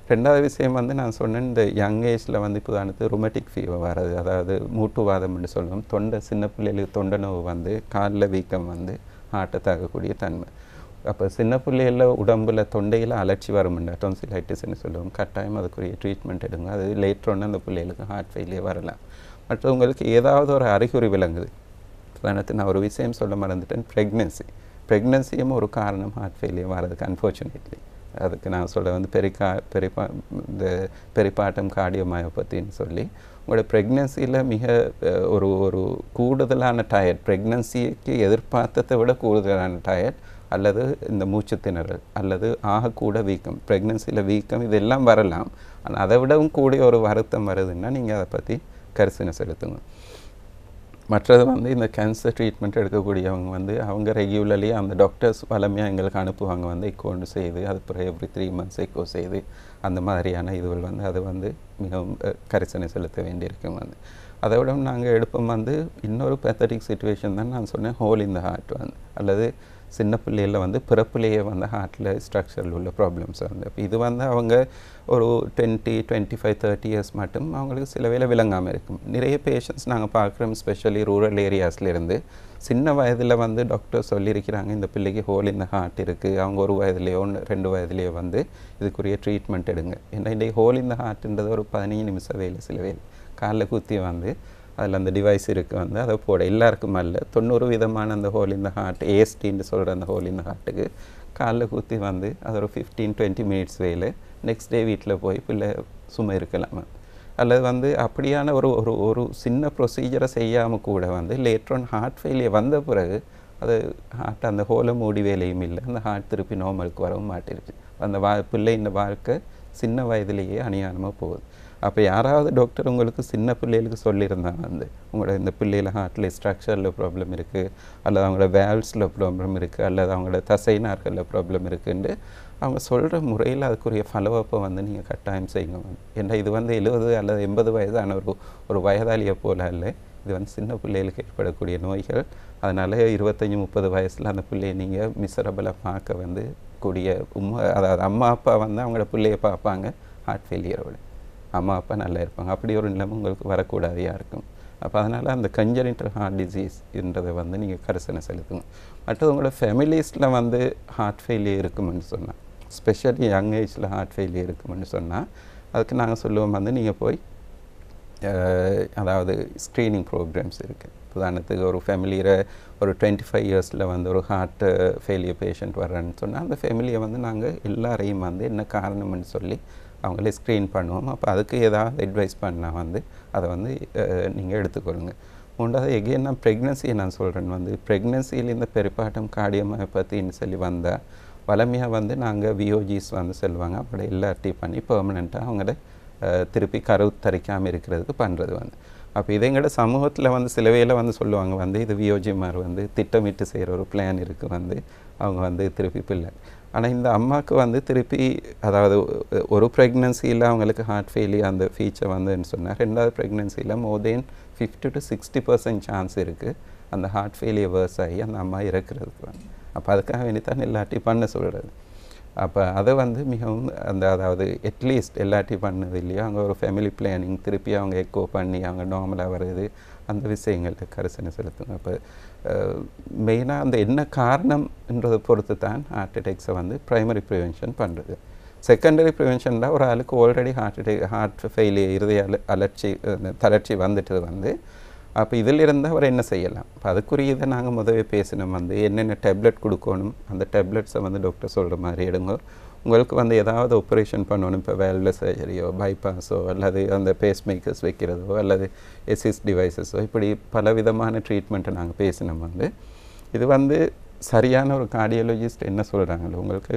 2வது விஷயம் வந்து நான் சொன்னேன், இந்த யங் ஏஜில் வந்து இப்போ உதாரணத்துக்கு ருமட்டிக் ஃபீவர் வர்றது, அதாவது மூட்டுவாதம்னு சொல்லுவோம். சின்ன பிள்ளைகளுக்கு தொண்டை நோவு வந்து காலில் வீக்கம் வந்து ஹார்ட்டை தாக்கக்கூடிய தன்மை. அப்போ சின்ன பிள்ளைகளில் உடம்பில் தொண்டையில் அலர்ச்சி வரும்னா டொன்சிலைட்டிஸ்ன்னு சொல்லுவோம். கட்டாயம் அதுக்குரிய ட்ரீட்மெண்ட் எடுங்க. அது லேட்டரோன்னு அந்த பிள்ளைகளுக்கு ஹார்ட் ஃபெயிலியர் வரலாம். மற்றவங்களுக்கு ஏதாவது ஒரு அறிகுறி விளங்குது. உதாரணத்துக்கு நான் ஒரு விஷயம் சொல்ல மறந்துட்டேன், ப்ரெக்னன்சியும் ஒரு காரணம் ஹார்ட் ஃபெயிலியர் வர்றதுக்கு. அன்ஃபார்ச்சுனேட்லி அதுக்கு நான் சொல்ல வந்து இந்த பெரிபாட்டம் கார்டியோமயோபத்தின்னு சொல்லி உங்களோட ப்ரெக்னன்சியில் மிக ஒரு கூடுதலான டயர்ட், ப்ரெக்னன்சிக்கு எதிர்பார்த்ததை விட கூடுதலான டயர்ட் அல்லது இந்த மூச்சு திணறல் அல்லது ஆகக்கூட வீக்கம், ப்ரெக்னன்சியில் வீக்கம், இதெல்லாம் வரலாம். ஆனால் அதை விடவும் கூடிய ஒரு வருத்தம் வருதுன்னா நீங்கள் அதை பற்றி கரிசனை செலுத்துங்க. மற்றது வந்து இந்த கேன்சர் ட்ரீட்மெண்ட் எடுக்கக்கூடியவங்க வந்து அவங்க ரெகுலர்லி அந்த டாக்டர்ஸ் வளமையாக எங்களுக்கு அனுப்புவாங்க, வந்து எக்கோன்னு செய்து அது பிறகு எவ்ரி 3 months எக்கோ செய்து அந்த மாதிரியான இதுகள் வந்து அது வந்து மிகவும் கரிசனை செலுத்த வேண்டியிருக்கும். வந்து அதை விட நாங்கள் எடுப்போம் வந்து இன்னொரு பேத்தட்டிக் சிச்சுவேஷன் தான் நான் சொன்னேன், ஹோல் இன் த ஹார்ட் வந்து, அல்லது சின்ன பிள்ளைகளில் வந்து பிறப்பிலேயே வந்து ஹார்ட்டில் ஸ்ட்ரக்சரில் உள்ள ப்ராப்ளம்ஸ் வந்து. அப்போ இது வந்து அவங்க ஒரு 20, 25, 30 years மட்டும் அவங்களுக்கு சில வேளை விளங்காமல் இருக்கும். நிறைய பேஷண்ட்ஸ் நாங்கள் பார்க்குறோம், ஸ்பெஷலி ரூரல் ஏரியாஸ்லேருந்து சின்ன வயதில் வந்து டாக்டர் சொல்லியிருக்கிறாங்க இந்த பிள்ளைக்கு ஹோல் இந்த ஹார்ட் இருக்குது, அவங்க 1 வயதுலேயோ 2 வயதுலேயோ வந்து இதுக்குரிய ட்ரீட்மெண்ட் எடுங்க. ஏன்னா இன்றைக்கி ஹோல் இந்த ஹார்ட்ன்றது ஒரு 15 நிமிஷம் வேலை, சில வேலை காலில் குத்தி வந்து அதில் அந்த டிவைஸ் இருக்குது வந்து அதை போட எல்லாருக்கும் அல்ல, 90% அந்த ஹோல் இந்த ஹார்ட் ஏஎஸ்டின்னு சொல்கிற அந்த ஹோல் இந்த ஹார்ட்டுக்கு காலில் குத்தி வந்து அது ஒரு 15-20 minutes வேலை, நெக்ஸ்ட் டே வீட்டில் போய் பிள்ளை சும்மா இருக்கலாம். அல்லது வந்து அப்படியான ஒரு சின்ன ப்ரொசீஜரை செய்யாமல் கூட வந்து லேட்டர் ஹார்ட் ஃபெயிலியர் வந்த பிறகு அது ஹார்ட் அந்த ஹோலை மூடி வேலையும் இல்லை, அந்த ஹார்ட் திருப்பி நார்மலுக்கு வரவும் மாட்டிருச்சு. அந்த பிள்ளை இந்த வாழ்க்கை சின்ன வயதிலேயே அநியாயமாக போகுது. அப்போ யாராவது டாக்டர் உங்களுக்கு சின்ன பிள்ளைகளுக்கு சொல்லியிருந்தாங்க வந்து உங்களோட இந்த பிள்ளையில் ஹார்ட்டில் ஸ்ட்ரக்சரில் ப்ராப்ளம் இருக்குது, அல்லது அவங்களோட வேல்ஸில் ப்ராப்ளம் இருக்குது, அல்லது அவங்களோட தசைநார்களில் ப்ராப்ளம் இருக்குதுன்னு அவங்க சொல்கிற முறையில் அதுக்குரிய ஃபாலோஅப்பை வந்து நீங்கள் கட்டாயம் செய்யுங்க. ஏன்னா இது வந்து 70 அல்லது 80 வயதான ஒரு வயதாளியை போல இல்லை, இது வந்து சின்ன பிள்ளைகளுக்கு ஏற்படக்கூடிய நோய்கள். அதனால் 25-30 வயசில் அந்த பிள்ளையை நீங்கள் மிசரபிளாக பார்க்க வந்து கூடிய அதாவது அம்மா அப்பா வந்து அவங்களோட பிள்ளையை பார்ப்பாங்க ஹார்ட் ஃபெயிலியரோடு, அம்மா அப்பா நல்லா இருப்பாங்க. அப்படி ஒரு நிலைமை உங்களுக்கு வரக்கூடாதையாக இருக்கும். அப்போ அதனால் அந்த கன்ஜெனிட்டல் ஹார்ட் டிசீஸ்ன்றதை வந்து நீங்கள் கரிசனை செலுத்துங்க. மற்றது உங்களோட ஃபேமிலிஸில் வந்து ஹார்ட் ஃபெயிலியர் இருக்குமென்னு சொன்னால், ஸ்பெஷலி யங் ஏஜில் ஹார்ட் ஃபெயிலியர் இருக்குமென்னு சொன்னால் அதுக்கு நாங்கள் சொல்லுவோம் வந்து நீங்கள் போய் அதாவது ஸ்க்ரீனிங் ப்ரோக்ராம்ஸ் இருக்குது. உதாரணத்துக்கு ஒரு ஃபேமிலியில் ஒரு 25 இயர்ஸில் வந்து ஒரு ஹார்ட் ஃபெயிலியர் பேஷண்ட் வர்றேன்னு சொன்னால் அந்த ஃபேமிலியை வந்து நாங்கள் எல்லாரையும் வந்து என்ன காரணம்னு சொல்லி அவங்களே ஸ்க்ரீன் பண்ணுவோம். அப்போ அதுக்கு ஏதாவது அட்வைஸ் பண்ணால் வந்து அதை வந்து நீங்கள் எடுத்துக்கொள்ளுங்க. மூன்றாவது எகெயின் நான் ப்ரெக்னன்சியை நான் சொல்கிறேன் வந்து ப்ரெக்னன்சியில் இந்த பெருப்பாட்டம் கார்டியோமயோபதின்னு சொல்லி வந்தால் வளமையாக வந்து நாங்கள் விஓஜிஸ் வந்து செல்வாங்க. அப்படி எல்லாத்தையும் பண்ணி பெர்மனெண்ட்டாக அவங்கள திருப்பி கருத்தரிக்காமல் இருக்கிறதுக்கு பண்ணுறது வந்து. அப்போ இதை எங்களோட சமூகத்தில் வந்து சில வேளை வந்து சொல்லுவாங்க வந்து இது விஓஜிமார் வந்து திட்டமிட்டு செய்கிற ஒரு பிளான் இருக்குது வந்து அவங்க வந்து திருப்பி பிள்ளை. ஆனால் இந்த அம்மாவுக்கு வந்து திருப்பி அதாவது ஒரு ப்ரெக்னன்சியில் அவங்களுக்கு ஹார்ட் ஃபெயிலியர் அந்த ஃபீச்சர் வந்துன்னு சொன்னால் ரெண்டாவது ப்ரெக்னன்சியில் மோர் தென் 50 to 60% சான்ஸ் இருக்குது அந்த ஹார்ட் ஃபெயிலியர் வேர்ஸ் ஆகி அந்த அம்மா இறக்குறதுக்கு வந்து. அப்போ அதுக்காக வேண்டித்தான் எல்லாத்தையும் பண்ண சொல்கிறது. அப்போ அதை வந்து மிகவும் அந்த அதாவது அட்லீஸ்ட் எல்லாத்தையும் பண்ணது இல்லையா அவங்க ஒரு ஃபேமிலி பிளானிங் திருப்பி அவங்க எக்கோ பண்ணி அவங்க நார்மலாக வருது அந்த விஷயங்கள்ட்ட கரிசனை செலுத்துங்க. அப்போ மெயினாக அந்த என்ன காரணம்ன்றதை பொறுத்து தான் ஹார்ட் அட்டாக்ஸை வந்து ப்ரைமரி ப்ரிவென்ஷன் பண்ணுறது. செகண்டரி ப்ரிவென்ஷன் தான் ஒரு ஆளுக்கு ஆல்ரெடி ஹார்ட் ஃபெயிலியர் இருதய தளர்ச்சி வந்துட்டு வந்து அப்போ இதில் இருந்தால் அவர் என்ன செய்யலாம். இப்போ அதுக்குரிய இதை நாங்கள் முதவே பேசினோம் வந்து என்னென்ன டேப்லெட் கொடுக்கணும் அந்த டேப்லெட்ஸை வந்து டாக்டர் சொல்கிற மாதிரி எடுங்க. உங்களுக்கு வந்து ஏதாவது ஆப்ரேஷன் பண்ணணும் இப்போ வேல்வ் சர்ஜரியோ பைபாஸோ அல்லது அந்த பேஸ் மேக்கர்ஸ் வைக்கிறதோ அல்லது எஸ்இஸ் டிவைசஸோ இப்படி பலவிதமான ட்ரீட்மெண்ட்டை நாங்கள் பேசினோம் வந்து இது வந்து சரியான ஒரு கார்டியாலஜிஸ்ட் என்ன சொல்கிறாங்களோ உங்களுக்கு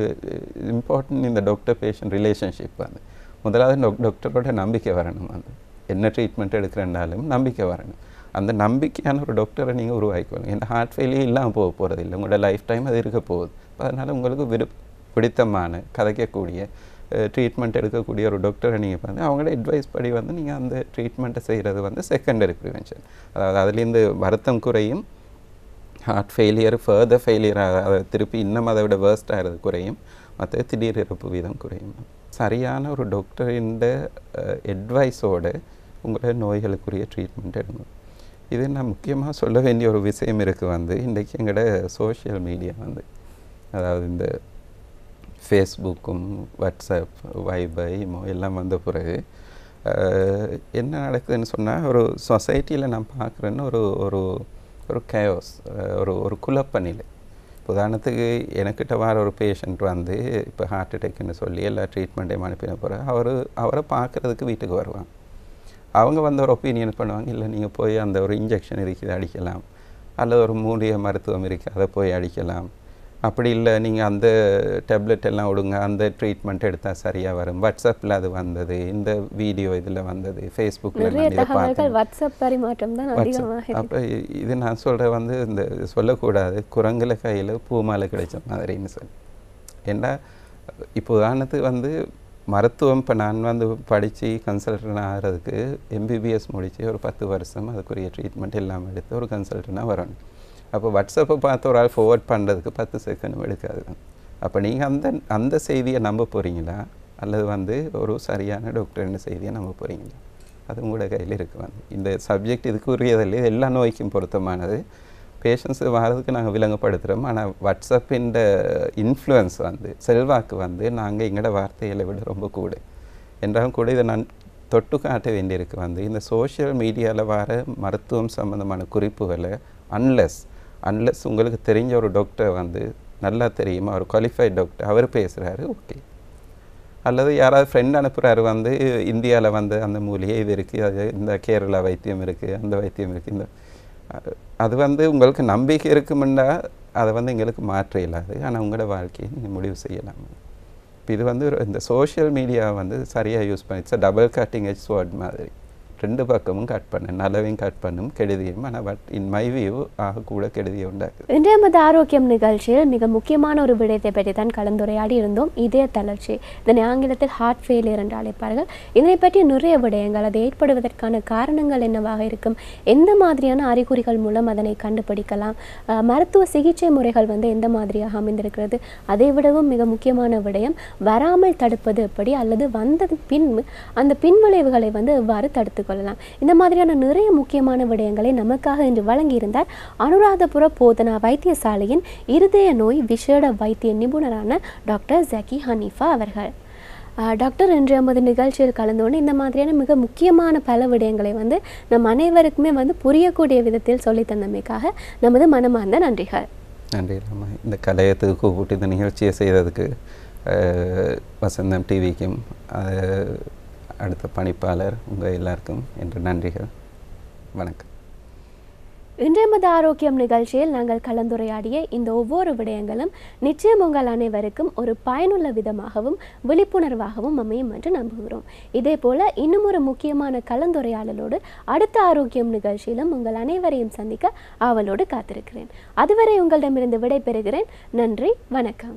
இம்பார்ட்டன்ட் இந்த டாக்டர் பேஷண்ட் ரிலேஷன்ஷிப் வந்து முதலாவது டாக்டரோட நம்பிக்கை வரணும் வந்து என்ன ட்ரீட்மெண்ட் எடுக்கிறனாலும் நம்பிக்கை வரணும். அந்த நம்பிக்கையான ஒரு டாக்டரை நீங்கள் உருவாக்கிக்கணும். இந்த ஹார்ட் ஃபெயிலியர் இல்லாமல் போக போகிறது இல்லை உங்களோட லைஃப் டைம் அது இருக்க போகுது. அதனால் உங்களுக்கு பிடித்தமான கதைக்கக்கூடிய ட்ரீட்மெண்ட் எடுக்கக்கூடிய ஒரு டாக்டரை நீங்கள் பார்த்து அவங்களோட அட்வைஸ் படி வந்து நீங்கள் அந்த ட்ரீட்மெண்ட்டை செய்கிறது வந்து செகண்டரி ப்ரிவென்ஷன். அதாவது அதுலேருந்து வருத்தம் குறையும் ஹார்ட் ஃபெயிலியர் ஃபர்தர் ஃபெயிலியர் அதை திருப்பி இன்னும் அதை விட வேர்ஸ்ட் ஆகிறது குறையும் மற்ற திடீர் இறப்பு வீதம் குறையும். சரியான ஒரு டாக்டரின் அட்வைஸோடு உங்களோட நோய்களுக்குரிய ட்ரீட்மெண்ட் எடுக்கணும். இது நான் முக்கியமாக சொல்ல வேண்டிய ஒரு விஷயம் இருக்குது வந்து இன்றைக்கி எங்களோட சோஷியல் மீடியா வந்து அதாவது இந்த ஃபேஸ்புக்கும் வாட்ஸ்அப் வைபர் இமோ எல்லாம் வந்த பிறகு என்ன நடக்குதுன்னு சொன்னால் ஒரு சொசைட்டியில் நான் பார்க்குறேன்னு ஒரு ஒரு ஒரு கேயோஸ் ஒரு குழப்ப நிலை. உதாரணத்துக்கு எனக்கிட்ட வர ஒரு பேஷண்ட் வந்து இப்போ ஹார்ட் அட்டாக்னு சொல்லி எல்லா ட்ரீட்மெண்ட்டையும் அனுப்பின பிறகு அவரை பார்க்குறதுக்கு வீட்டுக்கு வருவாங்க. அவங்க வந்து ஒரு ஒப்பீனியன் பண்ணுவாங்க இல்லை நீங்கள் போய் அந்த ஒரு இன்ஜெக்ஷன் இருக்குது அடிக்கலாம் அல்லது ஒரு மூலிகை மருத்துவம் இருக்குது அதை போய் அடிக்கலாம் அப்படி இல்லை நீங்கள் அந்த டேப்லெட் எல்லாம் விடுங்க அந்த ட்ரீட்மெண்ட் எடுத்தால் சரியாக வரும். வாட்ஸ்அப்பில் அது வந்தது இந்த வீடியோ இதில் வந்தது ஃபேஸ்புக்கில் வாட்ஸ்அப் பரிமாற்றம் தான் அதிகமாக. அப்போ இது நான் சொல்கிற வந்து இந்த சொல்லக்கூடாது குரங்குல கையில் பூமாலை கிடைச்ச மாதிரின்னு சொல்லி. ஏன்னா இப்போ உதாரணத்துக்கு வந்து மருத்துவம் இப்போ நான் வந்து படித்து கன்சல்டன் ஆகிறதுக்கு எம்பிபிஎஸ் முடித்து ஒரு 10 வருஷம் அதுக்குரிய ட்ரீட்மெண்ட் எல்லாம் எடுத்து ஒரு கன்சல்டனாக வரணும். அப்போ வாட்ஸ்அப்பை பார்த்து ஒரு ஆள் ஃபார்வர்ட் பண்ணுறதுக்கு 10 செகண்டும் எடுக்காது. அப்போ நீங்கள் அந்த செய்தியை நம்ப போகிறீங்களா அல்லது வந்து ஒரு சரியான டாக்டர்னு செய்தியை நம்ப போகிறீங்களா அது உங்களோட கையில் இருக்குது வந்து. இந்த சப்ஜெக்ட் இதுக்கு உரியதில்லை எல்லா நோய்க்கும் பொருத்தமானது. பேஷண்ட்ஸு வர்றதுக்கு நாங்கள் விளங்கப்படுத்துகிறோம். ஆனால் வாட்ஸ்அப்பின் இன்ஃப்ளூயன்ஸ் வந்து செல்வாக்கு வந்து நாங்கள் எங்களோட வார்த்தைகளை விட ரொம்ப கூட என்றாலும் கூட இதை நான் தொட்டு காட்ட வேண்டியிருக்கு வந்து இந்த சோஷியல் மீடியாவில் வர மருத்துவம் சம்மந்தமான குறிப்புகளை அன்லெஸ் உங்களுக்கு தெரிஞ்ச ஒரு டாக்டர் வந்து நல்லா தெரியுமா ஒரு குவாலிஃபைட் டாக்டர் அவர் பேசுகிறாரு ஓகே அல்லது யாராவது ஃப்ரெண்ட் அனுப்புகிறாரு வந்து இந்தியாவில் வந்து அந்த மூலிகை இது இருக்குது அது இந்த கேரளா வைத்தியம் இருக்குது அந்த வைத்தியம் இருக்குது இந்த அது வந்து உங்களுக்கு நம்பிக்கை இருக்குமெண்டா அதை வந்து எங்களுக்கு மாற்ற இயலாது. ஆனால் உங்களோட வாழ்க்கையை நீங்கள் முடிவு செய்யலாம். இப்போ இது வந்து இந்த சோஷியல் மீடியாவை வந்து சரியாக யூஸ் பண்ணி it's double cutting edge sword மாதிரி ரெண்டு பக்கமும் கட் பண்ண நல்லவையும் கட் பண்ணும் கெடுதியும். ஆனால் பட் இன் மை வியூ கூட கெடுதியை உண்டாக்குது. இன்றைய நமது ஆரோக்கியம் நிகழ்ச்சியில் மிக முக்கியமான ஒரு விடயத்தை பற்றி தான் கலந்துரையாடி இருந்தோம். இதய தளர்ச்சி, இதனை ஆங்கிலத்தில் ஹார்ட் ஃபெயிலியர் என்று அழைப்பார்கள். இதனை பற்றி நிறைய விடயங்கள் அது ஏற்படுவதற்கான காரணங்கள் என்னவாக இருக்கும், எந்த மாதிரியான அறிகுறிகள் மூலம் அதனை கண்டுபிடிக்கலாம், மருத்துவ சிகிச்சை முறைகள் வந்து எந்த மாதிரியாக அமைந்திருக்கிறது, அதை விடவும் மிக முக்கியமான விடயம் வராமல் தடுப்பது எப்படி அல்லது வந்தது பின் அந்த பின்விளைவுகளை வந்து எவ்வாறு தடுத்து கொள்ளலாம். இந்த மாதிரியான நிறைய முக்கியமான விடயங்களை நமக்காக இன்று வழங்கியிருந்தார் அனுராதபுர போதனா வைத்தியசாலையின் இருதய நோய் விசேட வைத்திய நிபுணரான டாக்டர் ஜக்கி ஹனீஃபா அவர்கள். டாக்டர் இன்று நமது நிகழ்ச்சியில் கலந்தோன்னு இந்த மாதிரியான மிக முக்கியமான பல விடயங்களை வந்து நம் அனைவருக்குமே வந்து புரியக்கூடிய விதத்தில் சொல்லி தந்தமைக்காக நமது மனமார்ந்த நன்றிகள். நன்றி இல்லாமல் இந்த கலையத்துக்கு கூப்பிட்டு இந்த நிகழ்ச்சியை செய்ததுக்கு வசந்தம் டிவிக்கும் அடுத்த பணிப்பாளர் உங்கள் எல்லாருக்கும் என்று நன்றிகள். வணக்கம். இன்றைய ஆரோக்கியம் நிகழ்ச்சியில் நாங்கள் கலந்துரையாடிய இந்த ஒவ்வொரு விடயங்களும் நிச்சயம் உங்கள் அனைவருக்கும் ஒரு பயனுள்ள விதமாகவும் விழிப்புணர்வாகவும் அமையும் என்று நம்புகிறோம். இதே போல இன்னும் ஒரு முக்கியமான கலந்துரையாடலோடு அடுத்த ஆரோக்கியம் நிகழ்ச்சியிலும் உங்கள் அனைவரையும் சந்திக்க ஆவலோடு காத்திருக்கிறேன். அதுவரை உங்களிடமிருந்து விடை பெறுகிறேன். நன்றி, வணக்கம்.